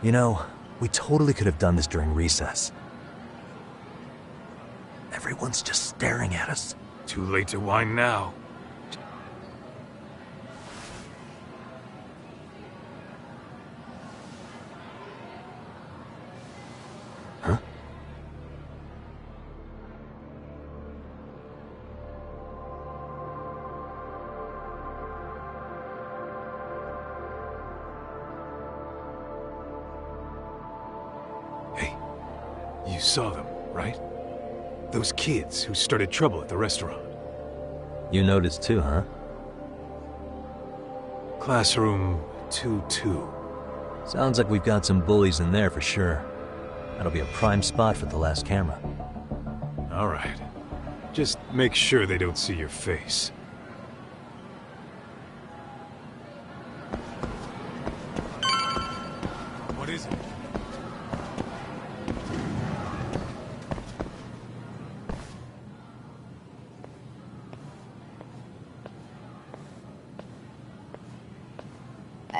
You know, we totally could have done this during recess. Everyone's just staring at us. Too late to whine now. Huh? Hey, you saw them, right? Those kids who started trouble at the restaurant. You noticed too, huh? Classroom 2-2. Sounds like we've got some bullies in there for sure. That'll be a prime spot for the last camera. All right. Just make sure they don't see your face. What is it?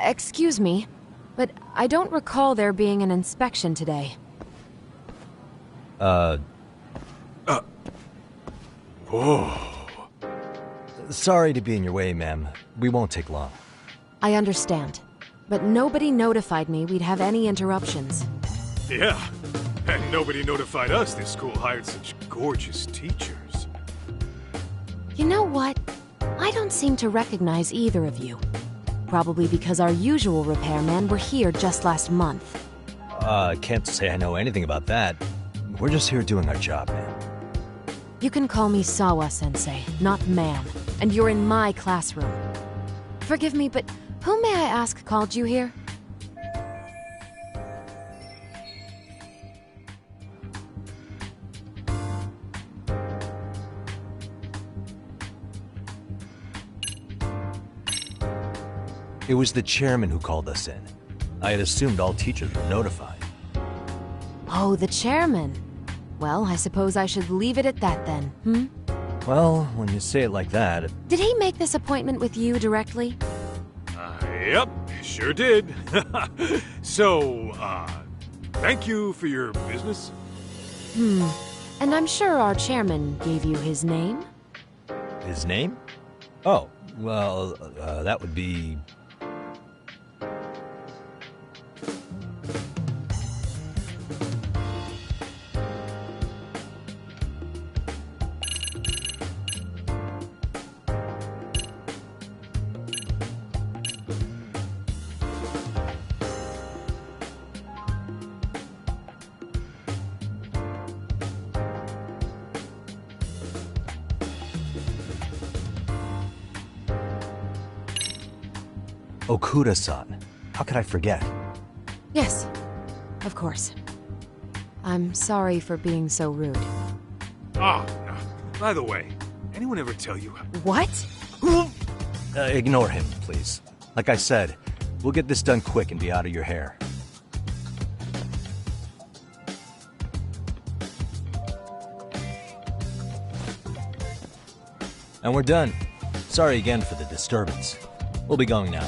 Excuse me, but I don't recall there being an inspection today. Whoa. Sorry to be in your way, ma'am. We won't take long. I understand, but nobody notified me we'd have any interruptions. Yeah, and nobody notified us this school hired such gorgeous teachers. You know what? I don't seem to recognize either of you. Probably because our usual repairmen were here just last month. Can't say I know anything about that. We're just here doing our job, man. You can call me Sawa-sensei, not ma'am, and you're in my classroom. Forgive me, but who may I ask called you here? It was the chairman who called us in. I had assumed all teachers were notified. Oh, the chairman. Well, I suppose I should leave it at that then, hmm? Well, when you say it like that... Did he make this appointment with you directly? Yep, sure did. So, thank you for your business. And I'm sure our chairman gave you his name? His name? Oh, well, that would be... Okuda-san. How could I forget? Yes, of course. I'm sorry for being so rude. No. By the way, anyone ever tell you... What? Ignore him, please. Like I said, we'll get this done quick and be out of your hair. And we're done. Sorry again for the disturbance. We'll be going now.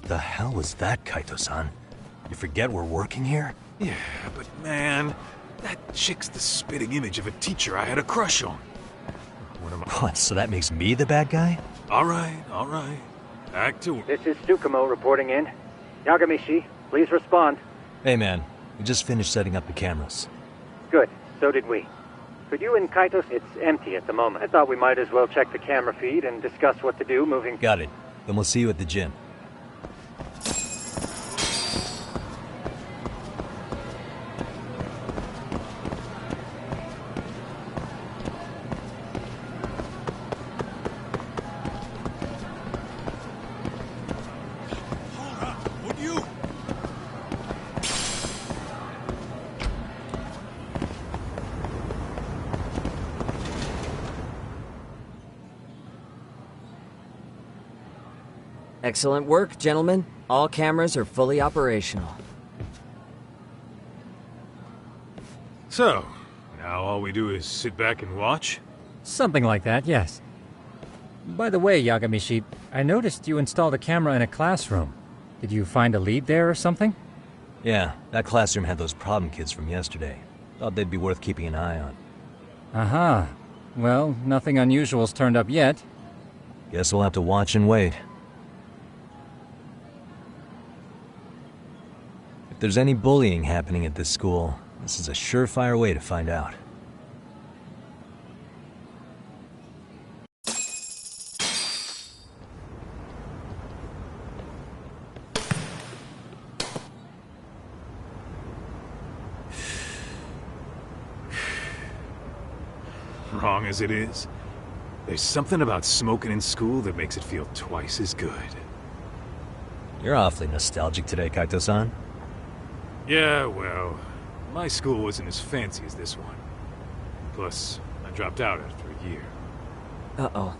The hell was that, Kaito-san? You forget we're working here? Yeah, but man, that chick's the spitting image of a teacher I had a crush on. What, so that makes me the bad guy? All right. Back to work. This is Tsukumo reporting in. Yagamishi, please respond. Hey man, we just finished setting up the cameras. Good, so did we. Could you and Kaito... It's empty at the moment. I thought we might as well check the camera feed and discuss what to do moving... Got it. Then we'll see you at the gym. Excellent work, gentlemen. All cameras are fully operational. So, now all we do is sit back and watch? Something like that, yes. By the way, Yagamishi, I noticed you installed a camera in a classroom. Did you find a lead there or something? Yeah, that classroom had those problem kids from yesterday. Thought they'd be worth keeping an eye on. Aha. Well, nothing unusual's turned up yet. Guess we'll have to watch and wait. If there's any bullying happening at this school, this is a surefire way to find out. Wrong as it is, there's something about smoking in school that makes it feel twice as good. You're awfully nostalgic today, Kaito-san. Yeah, well, my school wasn't as fancy as this one. Plus, I dropped out after a year. Uh-oh.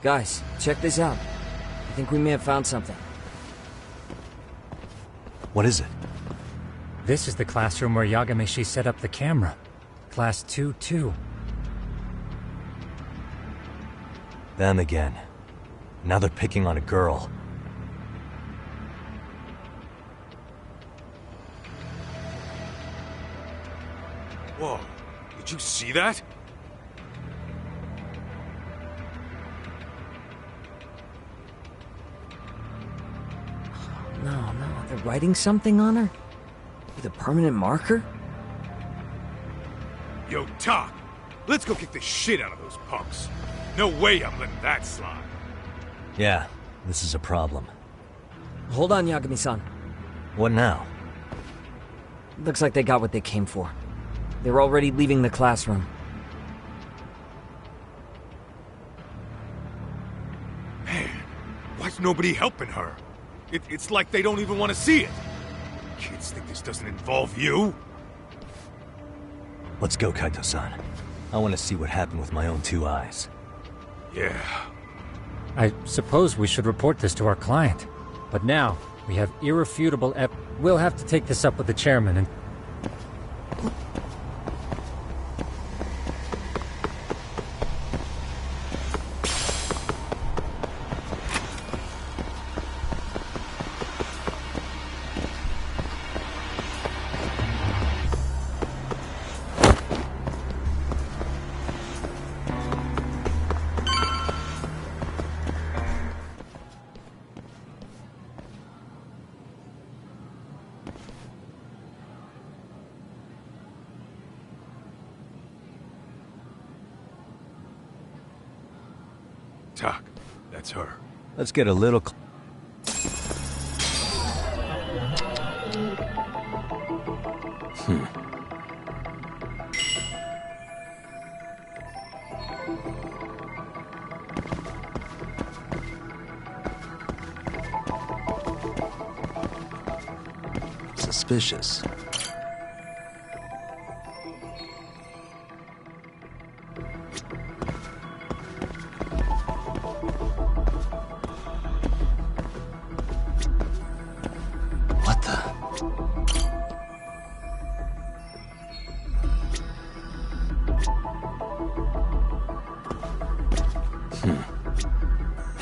Guys, check this out. I think we may have found something. What is it? This is the classroom where Yagamishi set up the camera. Class 2-2. Them again. Now they're picking on a girl. Whoa, did you see that? No, they're writing something on her? With a permanent marker? Yo, Doc, let's go kick the shit out of those punks. No way I'm letting that slide. Yeah, this is a problem. Hold on, Yagami-san. What now? Looks like they got what they came for. They're already leaving the classroom. Man, why's nobody helping her? It's like they don't even want to see it. Kids think this doesn't involve you? Let's go, Kaito-san. I want to see what happened with my own two eyes. Yeah. I suppose we should report this to our client. But now, we have irrefutable we'll have to take this up with the chairman and... Doc, that's her. Let's get a little... Suspicious. What the?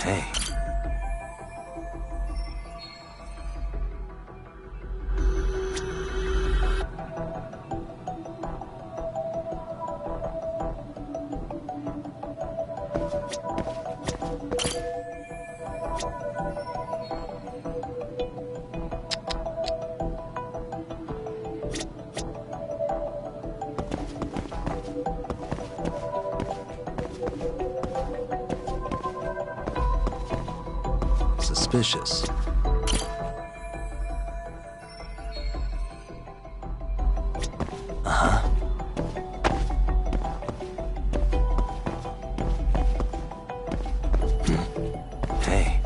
Hey. Suspicious. Uh-huh. Hey.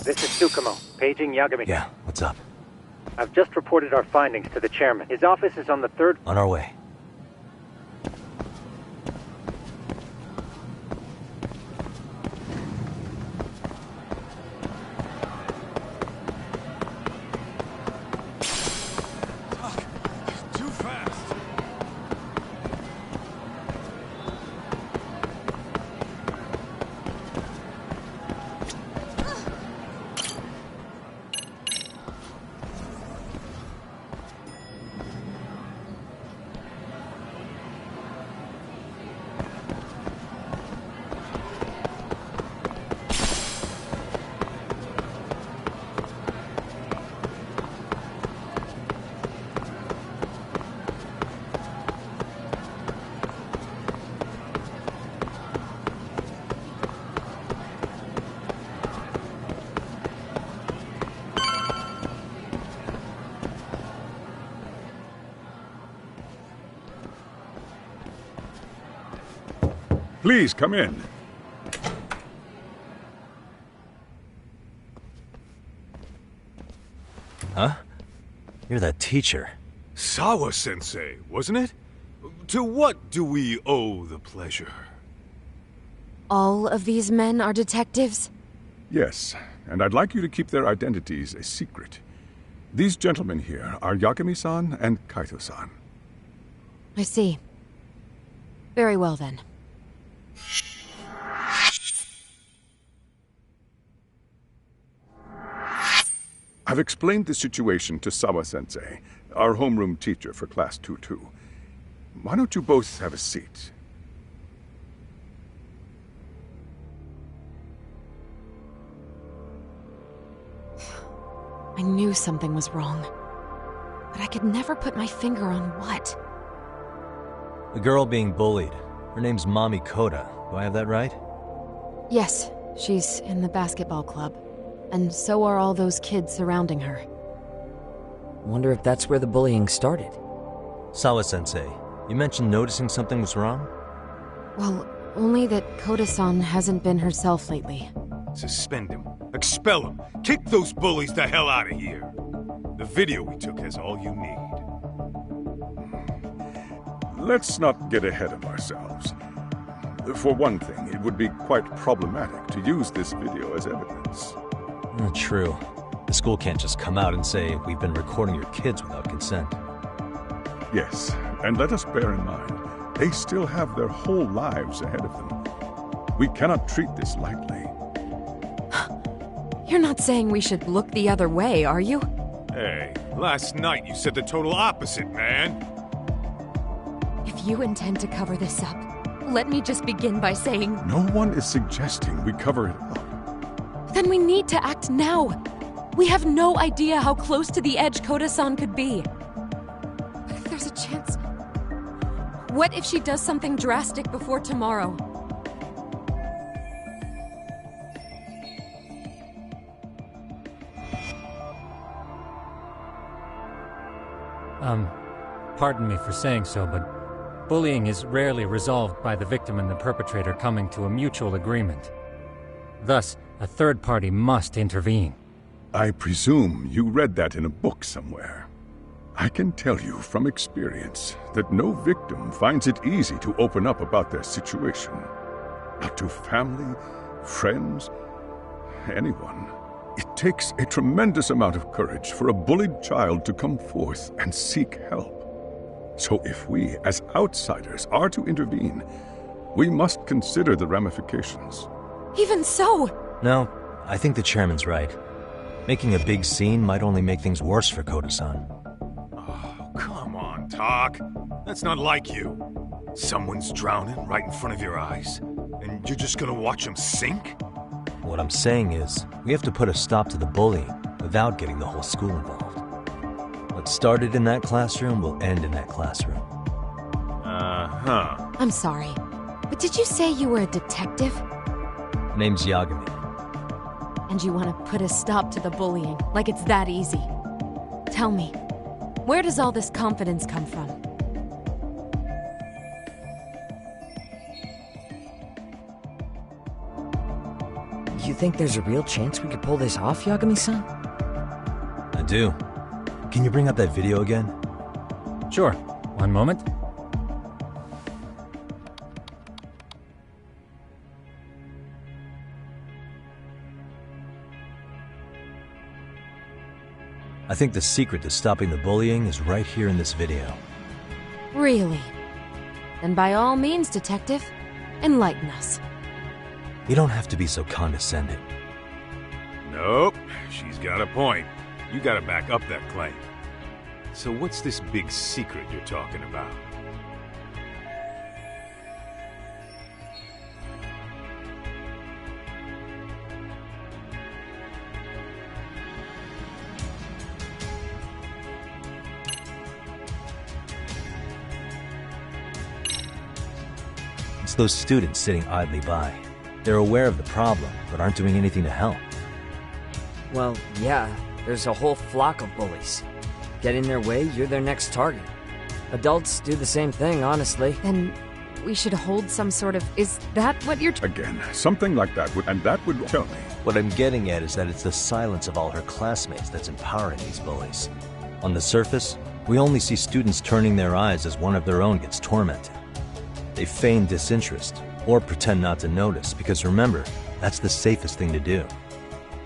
This is Tsukumo, paging Yagami. Yeah, what's up? I've just reported our findings to the chairman. His office is on the third... On our way. Please, come in. Huh? You're that teacher. Sawa-sensei, wasn't it? To what do we owe the pleasure? All of these men are detectives? Yes, and I'd like you to keep their identities a secret. These gentlemen here are Yagami-san and Kaito-san. I see. Very well, then. I've explained the situation to Sawa-sensei, our homeroom teacher for Class 2-2. Why don't you both have a seat? I knew something was wrong, but I could never put my finger on what. The girl being bullied. Her name's Mami Koda. Do I have that right? Yes, she's in the basketball club. And so are all those kids surrounding her. Wonder if that's where the bullying started. Sawa-sensei, you mentioned noticing something was wrong? Well, only that Koda-san hasn't been herself lately. Suspend him. Expel him. Kick those bullies the hell out of here. The video we took has all you need. Let's not get ahead of ourselves. For one thing, it would be quite problematic to use this video as evidence. True. The school can't just come out and say, we've been recording your kids without consent. Yes, and let us bear in mind, they still have their whole lives ahead of them. We cannot treat this lightly. You're not saying we should look the other way, are you? Hey, last night you said the total opposite, man. If you intend to cover this up, let me just begin by saying... No one is suggesting we cover it up. Then we need to act now. We have no idea how close to the edge Koda-san could be. What if there's a chance? What if she does something drastic before tomorrow? Pardon me for saying so, but bullying is rarely resolved by the victim and the perpetrator coming to a mutual agreement. Thus, a third party must intervene. I presume you read that in a book somewhere. I can tell you from experience that no victim finds it easy to open up about their situation. Not to family, friends, anyone. It takes a tremendous amount of courage for a bullied child to come forth and seek help. So if we, as outsiders, are to intervene, we must consider the ramifications. Even so! No, I think the chairman's right. Making a big scene might only make things worse for Koda-san. Oh, come on, Tak. That's not like you. Someone's drowning right in front of your eyes, and you're just gonna watch them sink? What I'm saying is, we have to put a stop to the bullying without getting the whole school involved. What started in that classroom will end in that classroom. Uh-huh. I'm sorry, but did you say you were a detective? Name's Yagami. And you want to put a stop to the bullying, like it's that easy. Tell me, where does all this confidence come from? You think there's a real chance we could pull this off, Yagami-san? I do. Can you bring up that video again? Sure. One moment. I think the secret to stopping the bullying is right here in this video. Really? Then by all means, Detective, enlighten us. You don't have to be so condescending. Nope, she's got a point. You gotta back up that claim. So what's this big secret you're talking about? It's those students sitting idly by. They're aware of the problem, but aren't doing anything to help. Well, yeah, there's a whole flock of bullies. Get in their way, you're their next target. Adults do the same thing, honestly. Then we should hold some sort of... Is that what you're... Again, something like that would... And that would tell me. What I'm getting at is that it's the silence of all her classmates that's empowering these bullies. On the surface, we only see students turning their eyes as one of their own gets tormented. They feign disinterest, or pretend not to notice, because remember, that's the safest thing to do.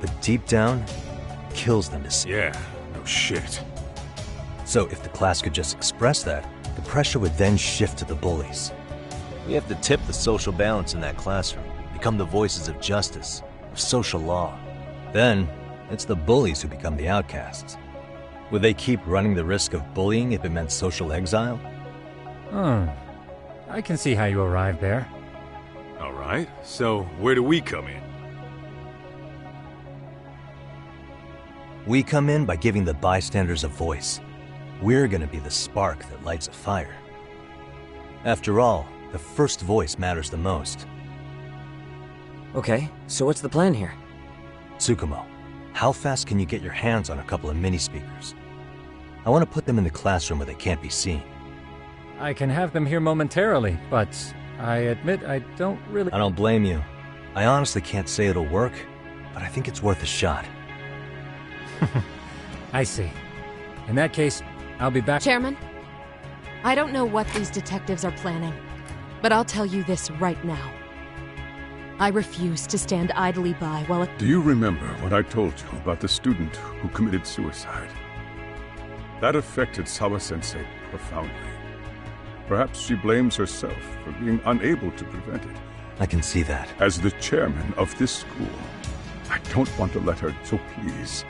But deep down, it kills them to see. Yeah, no shit. So if the class could just express that, the pressure would then shift to the bullies. We have to tip the social balance in that classroom, become the voices of justice, of social law. Then, it's the bullies who become the outcasts. Would they keep running the risk of bullying if it meant social exile? I can see how you arrived there. All right, so where do we come in? We come in by giving the bystanders a voice. We're gonna be the spark that lights a fire. After all, the first voice matters the most. Okay, so what's the plan here? Tsukumo, how fast can you get your hands on a couple of mini-speakers? I want to put them in the classroom where they can't be seen. I can have them here momentarily, but I admit I don't really... I don't blame you. I honestly can't say it'll work, but I think it's worth a shot. I see. In that case, I'll be back... Chairman, I don't know what these detectives are planning, but I'll tell you this right now. I refuse to stand idly by while... Do you remember what I told you about the student who committed suicide? That affected Sawa-sensei profoundly. Perhaps she blames herself for being unable to prevent it. I can see that. As the chairman of this school, I don't want to let her, so please.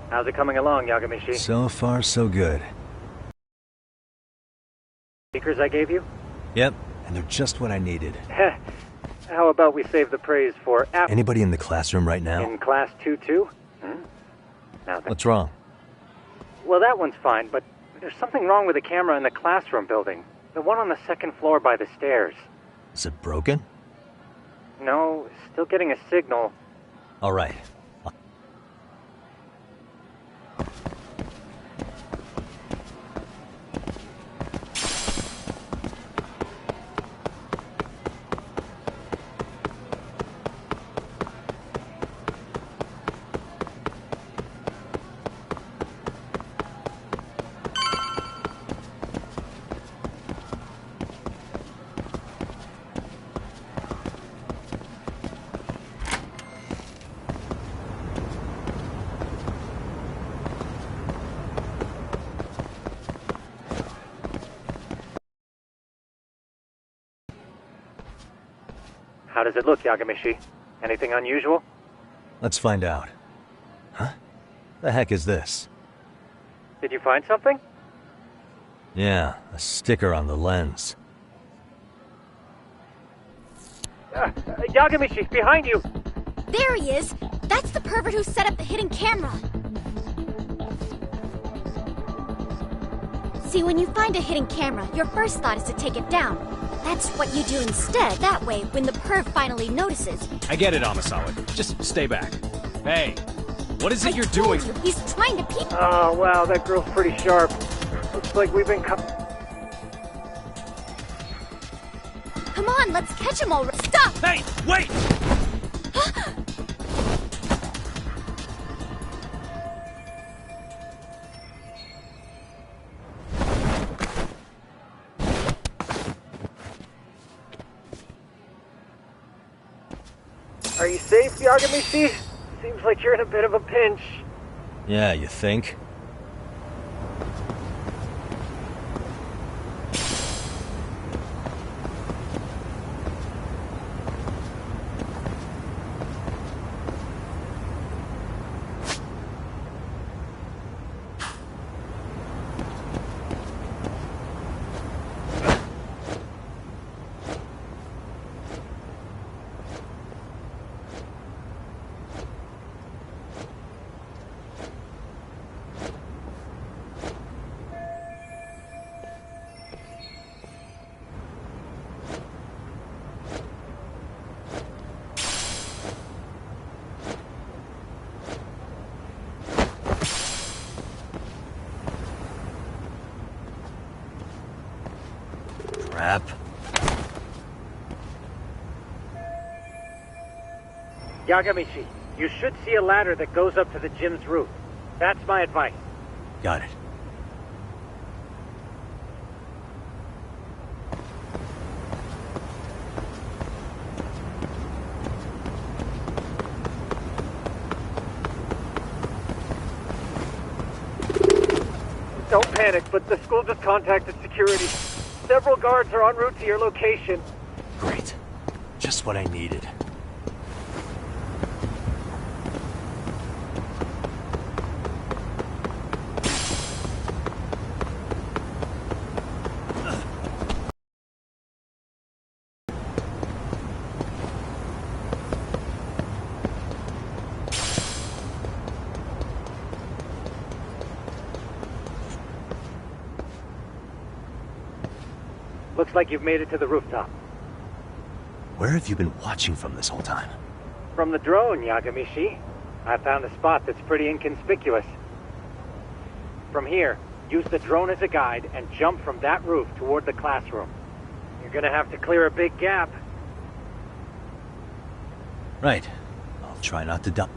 How's it coming along, Yagamishi? So far, so good. Speakers I gave you? Yep, and they're just what I needed. How about we save the praise for... Anybody in the classroom right now? In class 2-2? Nothing. What's wrong? Well, that one's fine, but there's something wrong with the camera in the classroom building. The one on the second floor by the stairs. Is it broken? No, still getting a signal. All right. How does it look, Yagamishi? Anything unusual? Let's find out. Huh? The heck is this? Did you find something? Yeah, a sticker on the lens. Yagamishi, behind you! There he is! That's the pervert who set up the hidden camera! See, when you find a hidden camera, your first thought is to take it down. That's what you do instead. That way, when the perv finally notices... I get it, Amasawa. Just stay back. Hey, What is it you're told doing? you, he's trying to peep. Oh, wow, that girl's pretty sharp. Looks like we've been Come on, let's catch him already. Stop! Hey, wait! Are you safe, Yagamishi? Seems like you're in a bit of a pinch. Yeah, you think? Crap. Yagamishi, you should see a ladder that goes up to the gym's roof. That's my advice. Got it. Don't panic, but the school just contacted security. Several guards are en route to your location. Great. Just what I needed. Looks like you've made it to the rooftop. Where have you been watching from this whole time? From the drone, Yagamishi. I found a spot that's pretty inconspicuous. From here, use the drone as a guide and jump from that roof toward the classroom. You're gonna have to clear a big gap. Right. I'll try not to dump.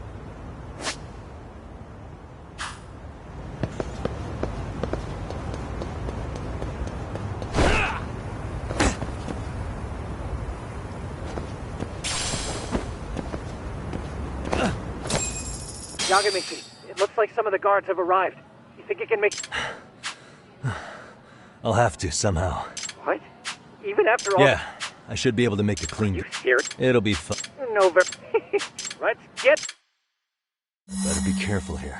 Yagamishi, it looks like some of the guards have arrived. You think you can make... I'll have to, somehow. What? Even after all... Yeah, I should be able to make the clean... You serious? It'll be fun. No, let's get... Better be careful here.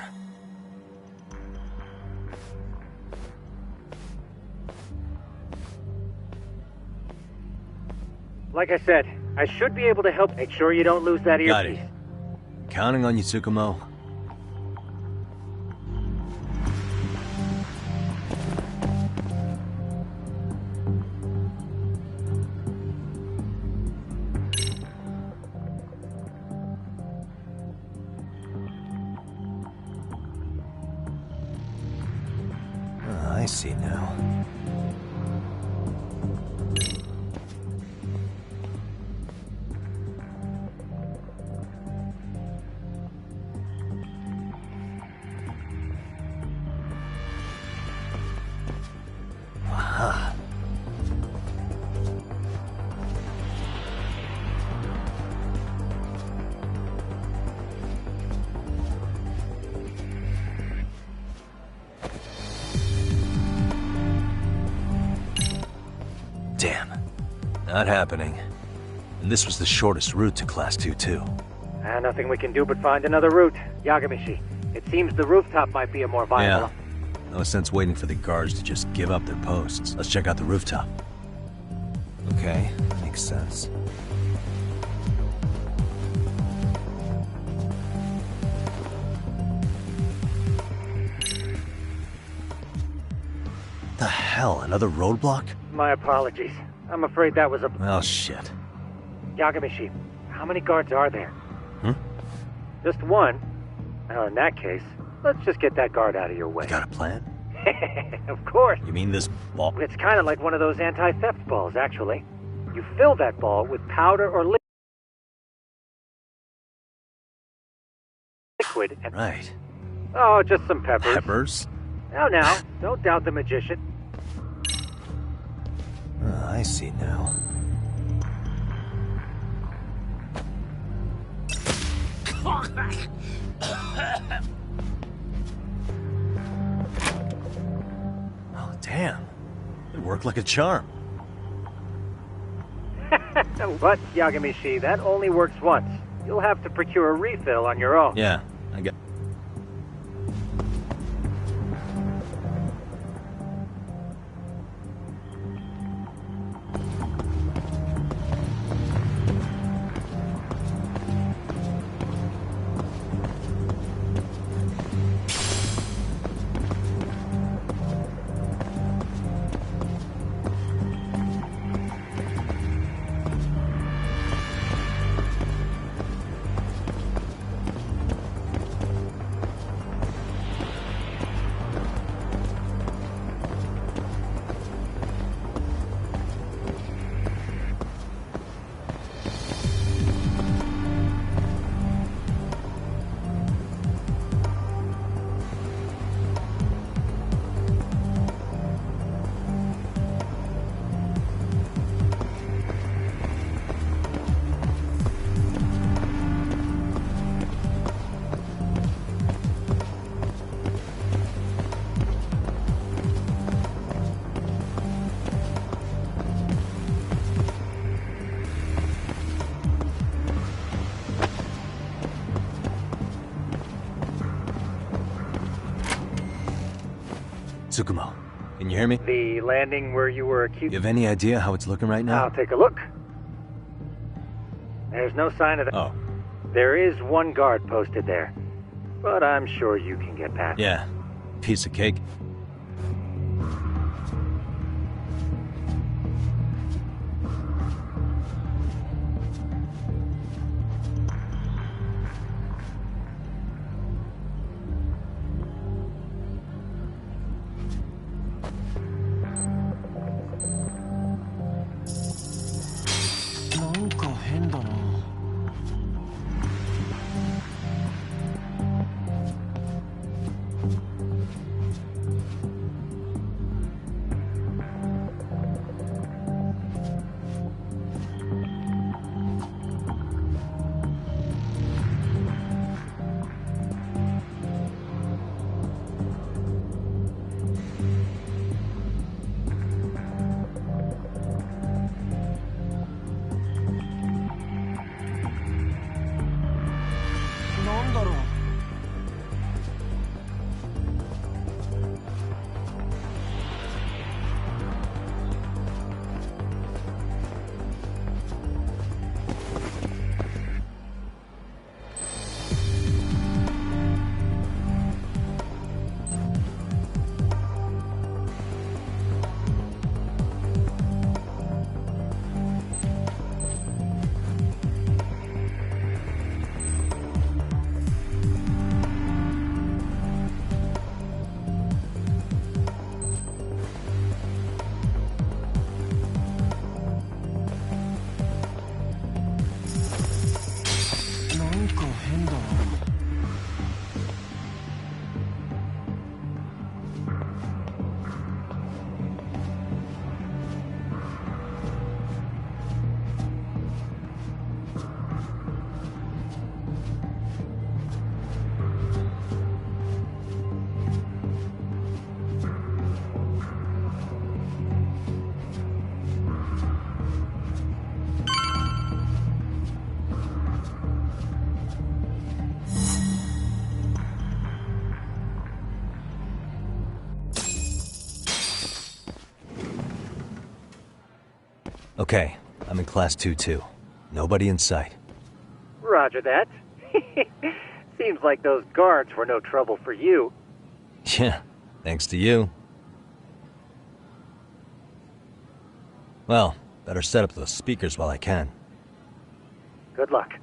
Like I said, I should be able to help. Make sure you don't lose that earpiece. Got it. Counting on you, Tsukumo. I see now. Aha. Damn. Not happening. And this was the shortest route to Class 2, too. Nothing we can do but find another route. Yagamishi, it seems the rooftop might be a more viable... Yeah. No sense waiting for the guards to just give up their posts. Let's check out the rooftop. Okay, makes sense. The hell, another roadblock? My apologies. I'm afraid that was a... Well, shit. Yagamishi, how many guards are there? Hmm? Just one? Well, in that case, let's just get that guard out of your way. Got a plan? Of course. You mean this ball? It's kind of like one of those anti-theft balls, actually. You fill that ball with powder or liquid and... Right. Oh, just some peppers. Peppers? Now, don't doubt the magician. Oh, I see now. Oh, damn. It worked like a charm. But, Yagamishi, that only works once. You'll have to procure a refill on your own. Yeah, I got... Tsukumo, can you hear me? The landing where you were accused... You have any idea how it's looking right now? I'll take a look. There's no sign of that. Oh. There is one guard posted there, but I'm sure you can get past it. Yeah. Piece of cake. Okay, I'm in Class 2-2. Nobody in sight. Roger that. Seems like those guards were no trouble for you. Yeah, thanks to you. Well, better set up those speakers while I can. Good luck.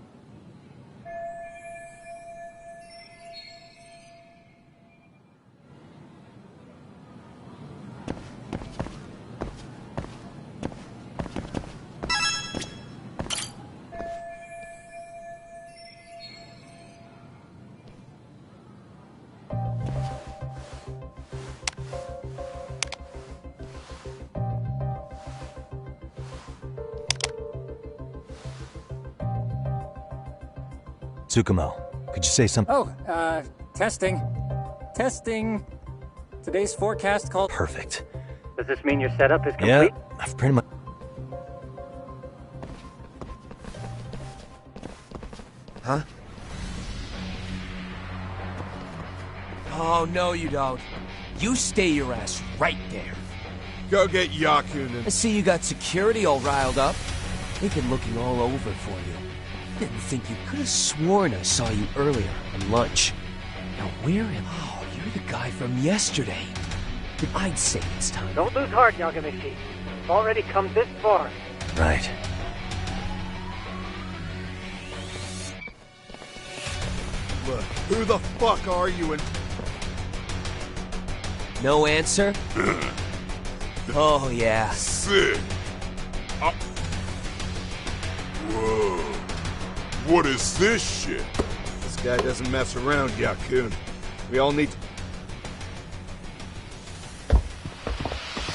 Tsukumo, could you say something? Oh, testing. Testing. Today's forecast called... Perfect. Does this mean your setup is complete? Yeah, I've pretty much... Huh? Oh, no you don't. You stay your ass right there. Go get Yakunin. I see you got security all riled up. They've been looking all over for you. Didn't think you could have sworn I saw you earlier on lunch. Now where am I? Oh, you're the guy from yesterday. I'd say it's time. Don't lose heart, Yagamishi. You've already come this far. Right. Look, who the fuck are you and... No answer? Oh, yeah. Sick. Whoa. What is this shit? This guy doesn't mess around, Yakun. We all need to...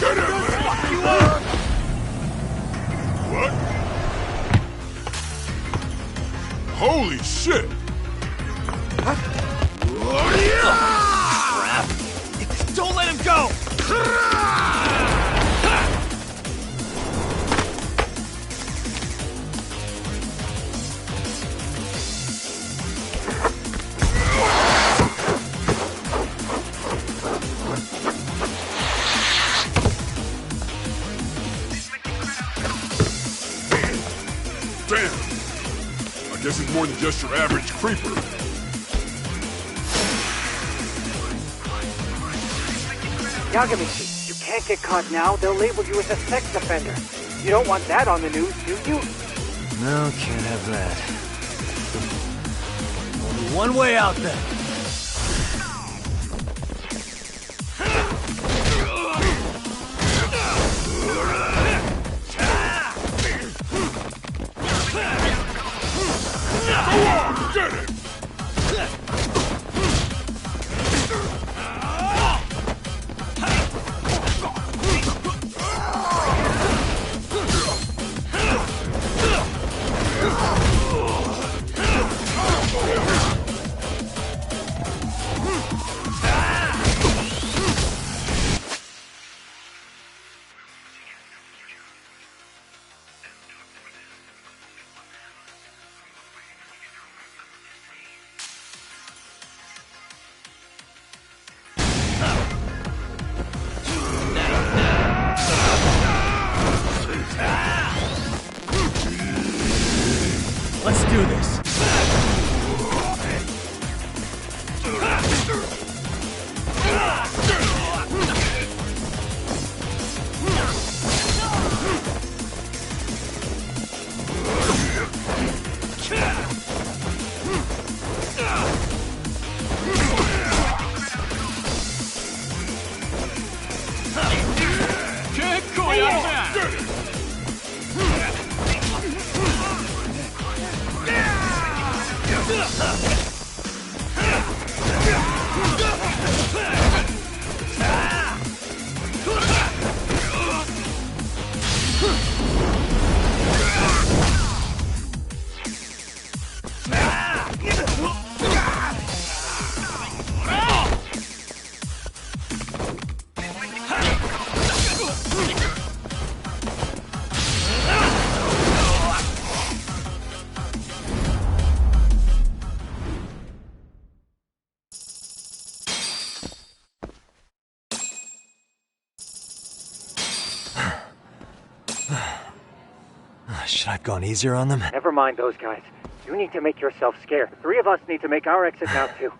Get him, man! What? Holy shit! Crap! Don't let him go! Damn! I guess it's more than just your average creeper. Yagamishi, you can't get caught now. They'll label you as a sex offender. You don't want that on the news, do you? No, can't have that. Only one way out then. Get it! Let's do this. Should I have gone easier on them? Never mind those guys. You need to make yourself scarce. The three of us need to make our exit now, too.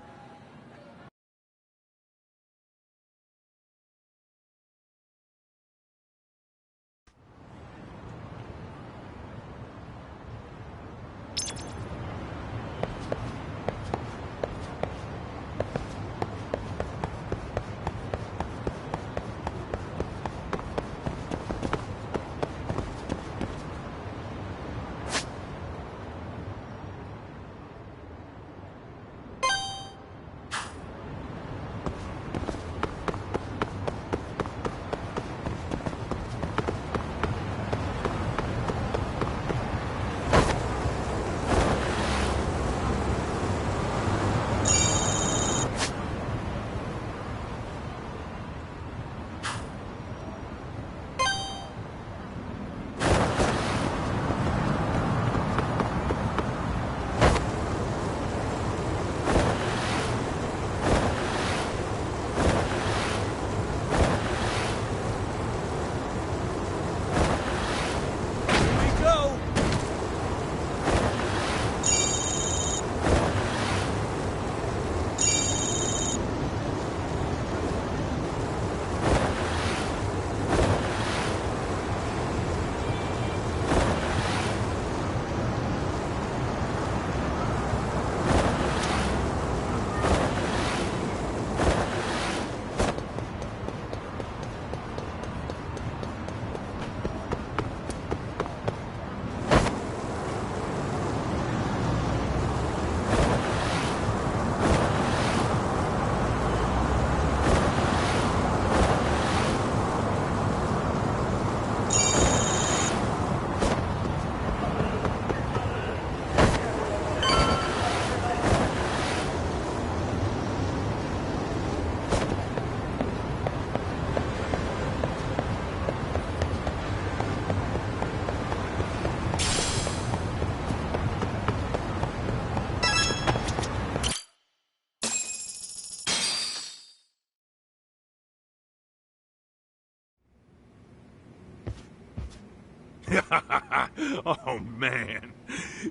Oh, man.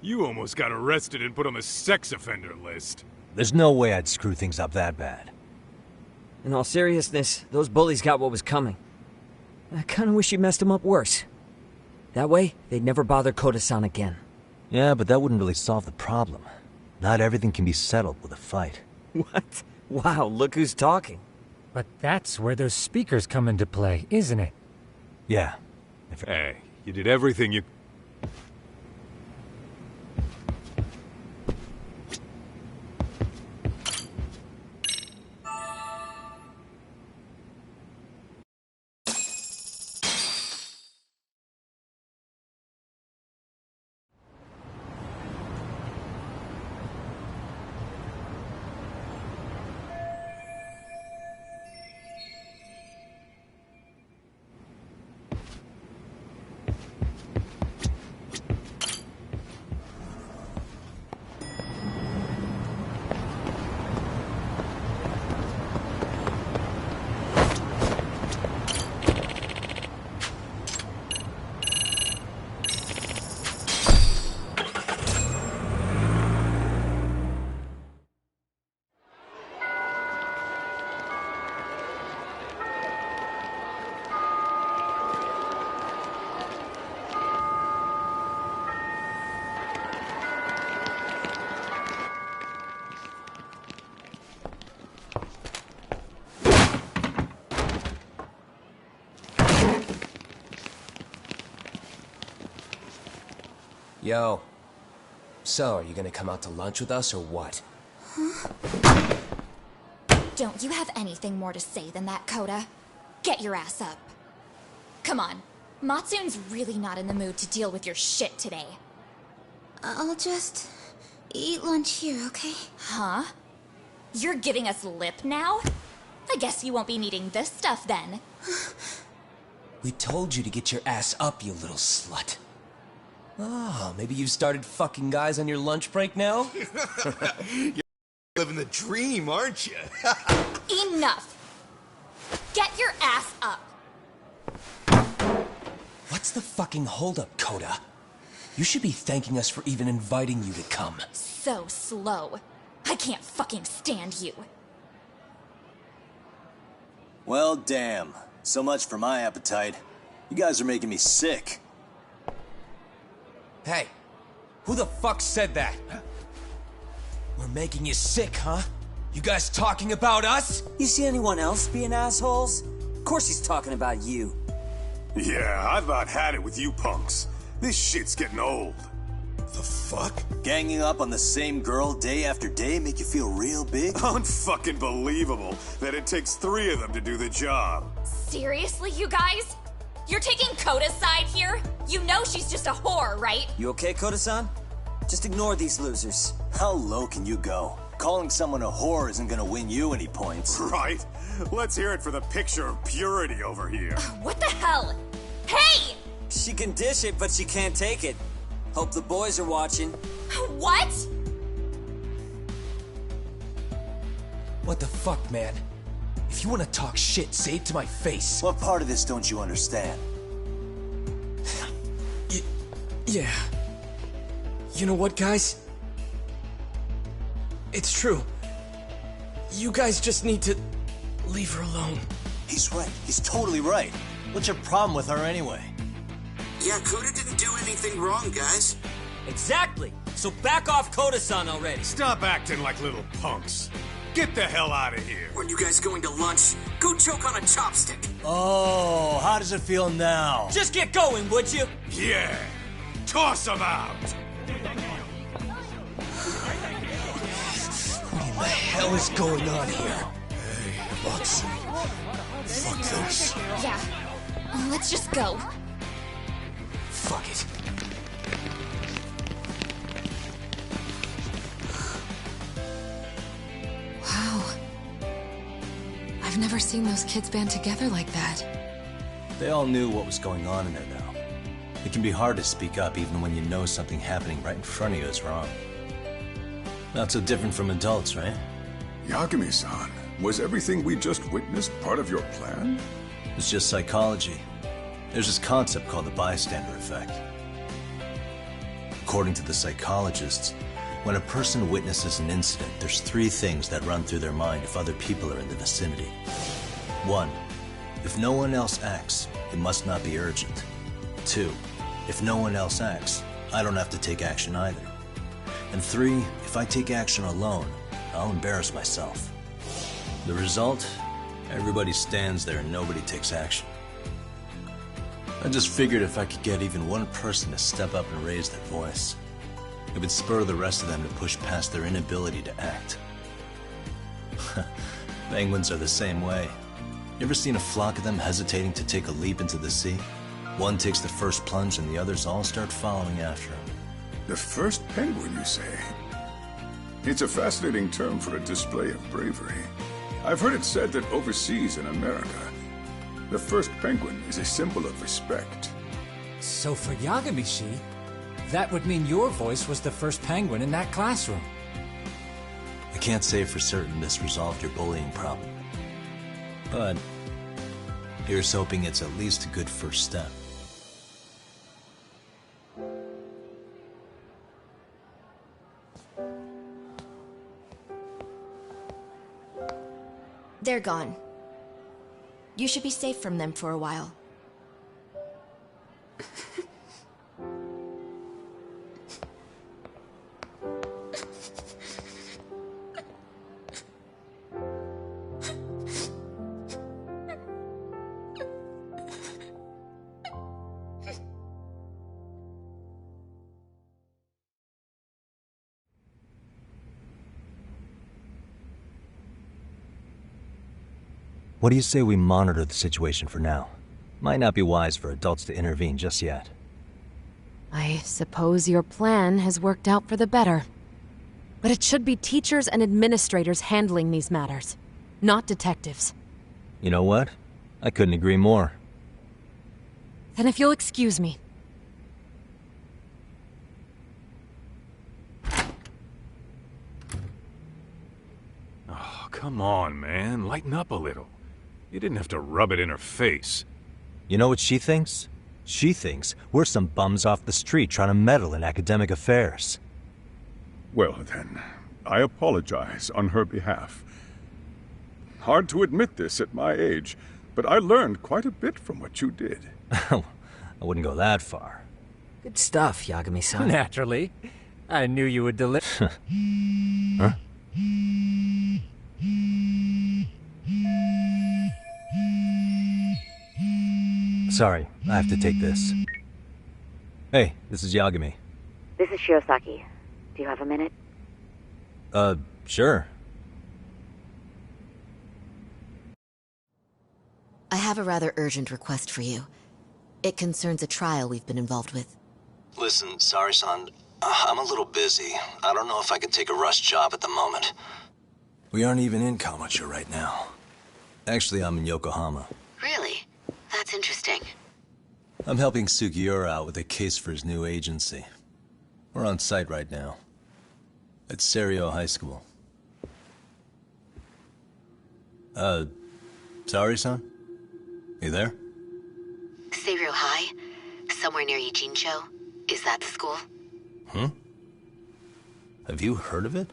You almost got arrested and put on the sex offender list. There's no way I'd screw things up that bad. In all seriousness, those bullies got what was coming. I kinda wish you messed them up worse. That way, they'd never bother Koda-san again. Yeah, but that wouldn't really solve the problem. Not everything can be settled with a fight. What? Wow, look who's talking. But that's where those speakers come into play, isn't it? Yeah. Hey, you did everything you... Yo. So, are you gonna come out to lunch with us or what? Huh? Don't you have anything more to say than that, Koda? Get your ass up. Come on. Matsun's really not in the mood to deal with your shit today. I'll just eat lunch here, okay? Huh? You're giving us lip now? I guess you won't be needing this stuff then. We told you to get your ass up, you little slut. Oh, maybe you've started fucking guys on your lunch break now? You're living the dream, aren't you? Enough! Get your ass up! What's the fucking holdup, Koda? You should be thanking us for even inviting you to come. So slow. I can't fucking stand you. Well, damn. So much for my appetite. You guys are making me sick. Hey, who the fuck said that? We're making you sick, huh? You guys talking about us? You see anyone else being assholes? Of course he's talking about you. Yeah, I've about had it with you punks. This shit's getting old. The fuck? Ganging up on the same girl day after day make you feel real big? Unfucking believable that it takes 3 of them to do the job. Seriously, you guys? You're taking Koda's side here? You know she's just a whore, right? You okay, Koda-san? Just ignore these losers. How low can you go? Calling someone a whore isn't gonna win you any points. Right? Let's hear it for the picture of purity over here. What the hell? Hey! She can dish it, but she can't take it. Hope the boys are watching. What? What the fuck, man? If you want to talk shit, say it to my face. What part of this don't you understand? Yeah. You know what, guys? It's true. You guys just need to leave her alone. He's right. He's totally right. What's your problem with her anyway? Yeah, Koda didn't do anything wrong, guys. Exactly. So back off Koda-san already. Stop acting like little punks. Get the hell out of here. When you guys going to lunch, go choke on a chopstick. Oh, how does it feel now? Just get going, would you? Yeah. Toss them out. What in the hell is going on here? Hey, Matsu. Fuck this. Yeah. Let's just go. Fuck it. Wow. I've never seen those kids band together like that. They all knew what was going on in there now. It can be hard to speak up even when you know something happening right in front of you is wrong. Not so different from adults, right? Yagami-san, was everything we just witnessed part of your plan? It's just psychology. There's this concept called the bystander effect. According to the psychologists, when a person witnesses an incident, there's three things that run through their mind if other people are in the vicinity. 1. If no one else acts, it must not be urgent. 2. If no one else acts, I don't have to take action either. And 3. If I take action alone, I'll embarrass myself. The result? Everybody stands there and nobody takes action. I just figured if I could get even one person to step up and raise their voice, it would spur the rest of them to push past their inability to act. Penguins are the same way. You ever seen a flock of them hesitating to take a leap into the sea? One takes the first plunge and the others all start following after him. The first penguin, you say? It's a fascinating term for a display of bravery. I've heard it said that overseas in America, the first penguin is a symbol of respect. So for Yagamishi, that would mean your voice was the first penguin in that classroom. I can't say for certain this resolved your bullying problem. But here's hoping it's at least a good first step. They're gone. You should be safe from them for a while. What do you say we monitor the situation for now? Might not be wise for adults to intervene just yet. I suppose your plan has worked out for the better. But it should be teachers and administrators handling these matters, not detectives. You know what? I couldn't agree more. Then if you'll excuse me. Oh, come on, man. Lighten up a little. You didn't have to rub it in her face. You know what she thinks? She thinks we're some bums off the street trying to meddle in academic affairs. Well then, I apologize on her behalf. Hard to admit this at my age, but I learned quite a bit from what you did. I wouldn't go that far. Good stuff, Yagami-san. Naturally. I knew you would deliver. Huh? Sorry, I have to take this. Hey, this is Yagami. This is Shirosaki. Do you have a minute? Sure. I have a rather urgent request for you. It concerns a trial we've been involved with. Listen, sorry-san. I'm a little busy. I don't know if I could take a rush job at the moment. We aren't even in Kawachi right now. Actually, I'm in Yokohama. Really? That's interesting. I'm helping Sugiura out with a case for his new agency. We're on site right now. At Serio High School. Sorry-san? You there? Serio High? Somewhere near Ijincho? Is that the school? Hmm? Have you heard of it?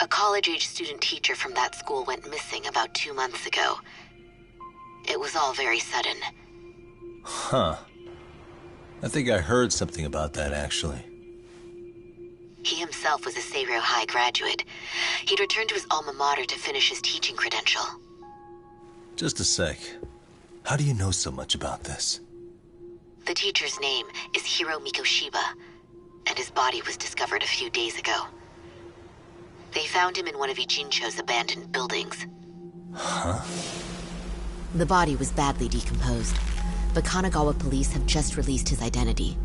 A college-age student teacher from that school went missing about 2 months ago. It was all very sudden. Huh. I think I heard something about that, actually. He himself was a Serio High graduate. He'd returned to his alma mater to finish his teaching credential. Just a sec. How do you know so much about this? The teacher's name is Hiro Mikoshiba, and his body was discovered a few days ago. They found him in one of Ijincho's abandoned buildings. Huh? The body was badly decomposed, but Kanagawa police have just released his identity.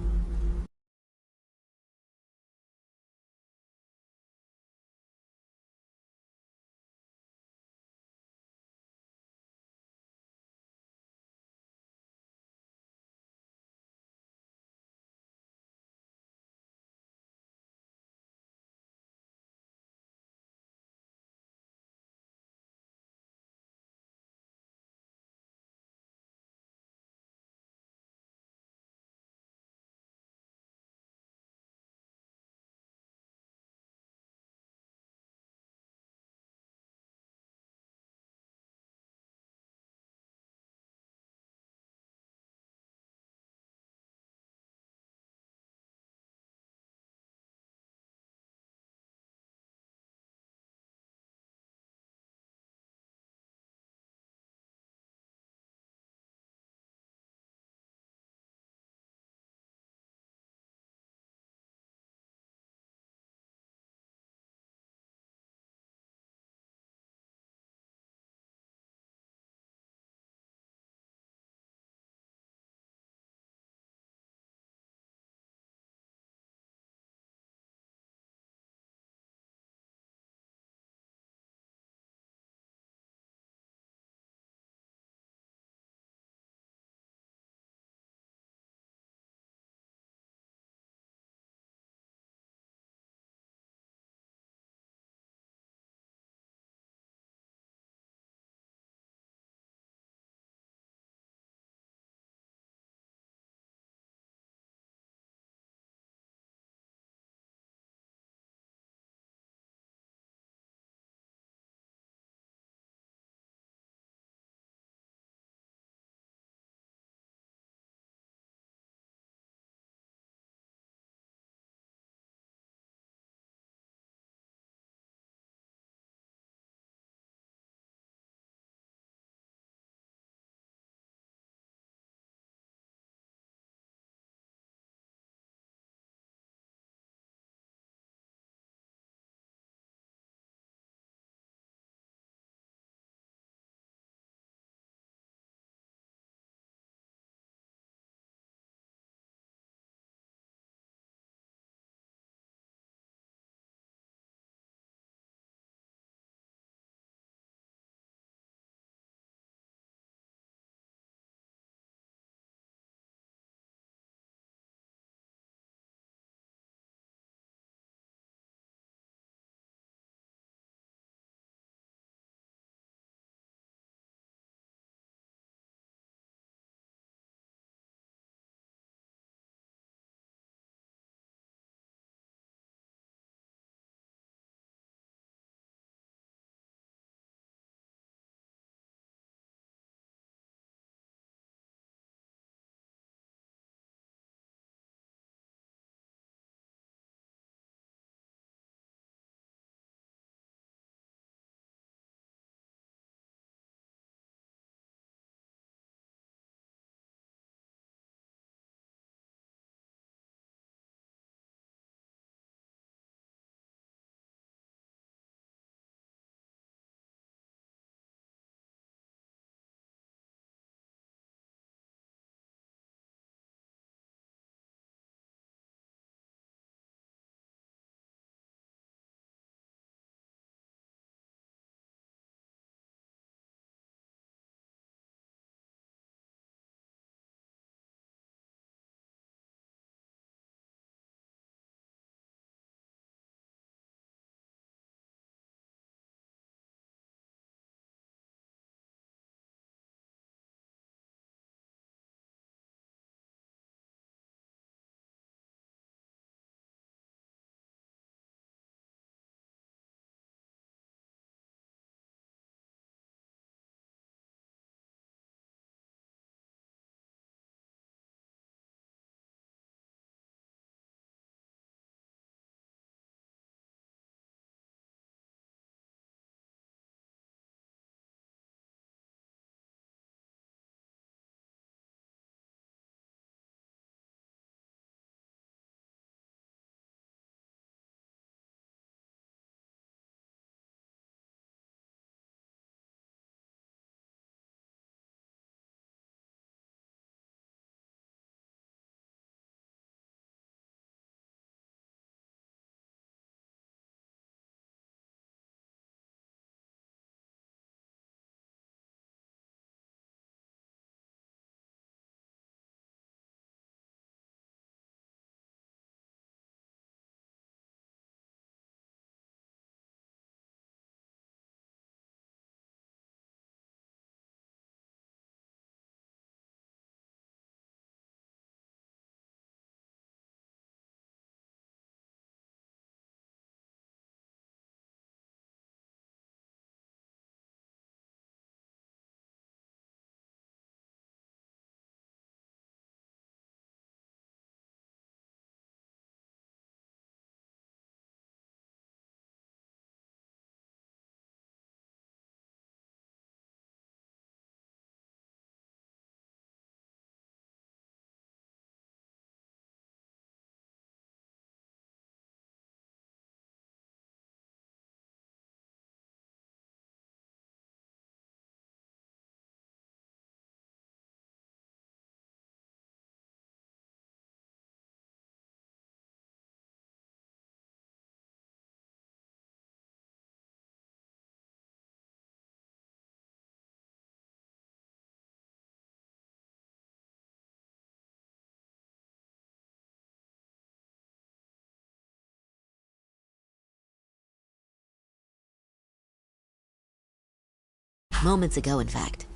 Moments ago, in fact.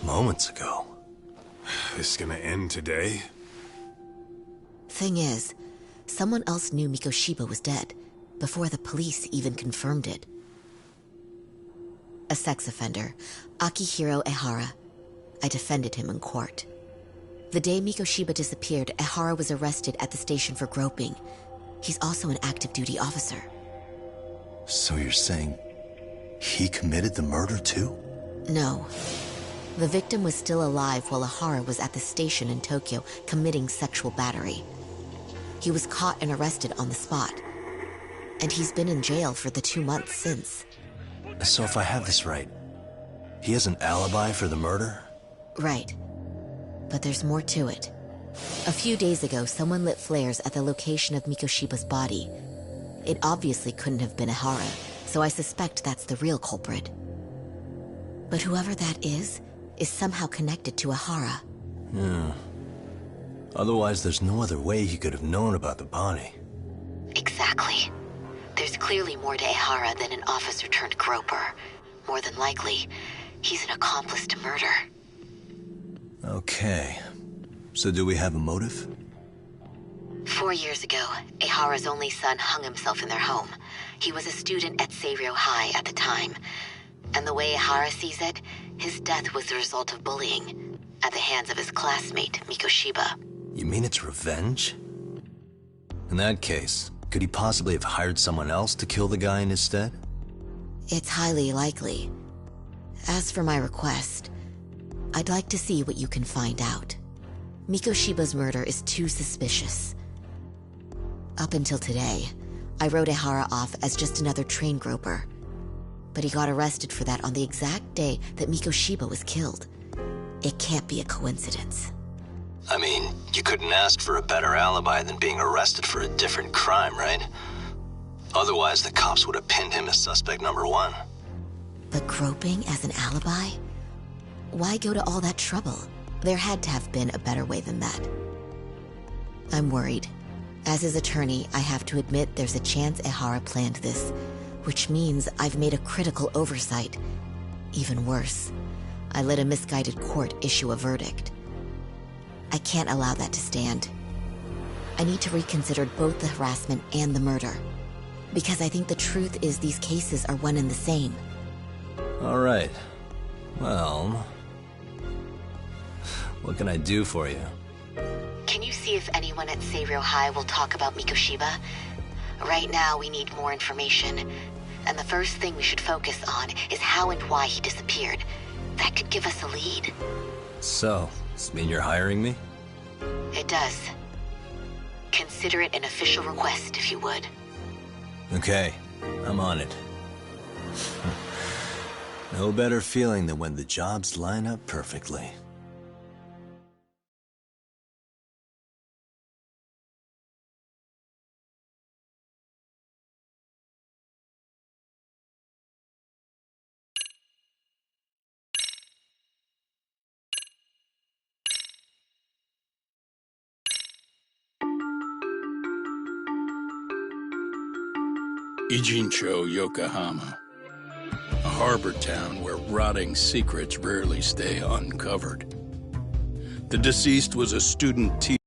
Moments ago? This gonna end today? Thing is, someone else knew Mikoshiba was dead, before the police even confirmed it. A sex offender, Akihiro Ehara. I defended him in court. The day Mikoshiba disappeared, Ehara was arrested at the station for groping. He's also an active duty officer. So you're saying he committed the murder too? No. The victim was still alive while Ehara was at the station in Tokyo committing sexual battery. He was caught and arrested on the spot. And he's been in jail for the 2 months since. So if I have this right, he has an alibi for the murder? Right. But there's more to it. A few days ago, someone lit flares at the location of Mikoshiba's body. It obviously couldn't have been Ehara, so I suspect that's the real culprit. But whoever that is somehow connected to Ehara. Yeah. Otherwise, there's no other way he could have known about the body. Exactly. There's clearly more to Ehara than an officer turned groper. More than likely, he's an accomplice to murder. Okay. So do we have a motive? 4 years ago, Ehara's only son hung himself in their home. He was a student at Seiryō High at the time. And the way Ehara sees it, his death was the result of bullying at the hands of his classmate, Mikoshiba. You mean it's revenge? In that case, could he possibly have hired someone else to kill the guy in his stead? It's highly likely. As for my request, I'd like to see what you can find out. Mikoshiba's murder is too suspicious. Up until today, I wrote Ehara off as just another train groper. But he got arrested for that on the exact day that Mikoshiba was killed. It can't be a coincidence. I mean, you couldn't ask for a better alibi than being arrested for a different crime, right? Otherwise, the cops would have pinned him as suspect number 1. But groping as an alibi? Why go to all that trouble? There had to have been a better way than that. I'm worried. As his attorney, I have to admit there's a chance Ehara planned this, which means I've made a critical oversight. Even worse, I let a misguided court issue a verdict. I can't allow that to stand. I need to reconsider both the harassment and the murder, because I think the truth is these cases are one and the same. All right. Well, what can I do for you? Can you see if anyone at Seiryō High will talk about Mikoshiba? Right now, we need more information. And the first thing we should focus on is how and why he disappeared. That could give us a lead. So, does this mean you're hiring me? It does. Consider it an official request, if you would. Okay, I'm on it. No better feeling than when the jobs line up perfectly. Ijincho, Yokohama. A harbor town where rotting secrets rarely stay uncovered. The deceased was a student teacher.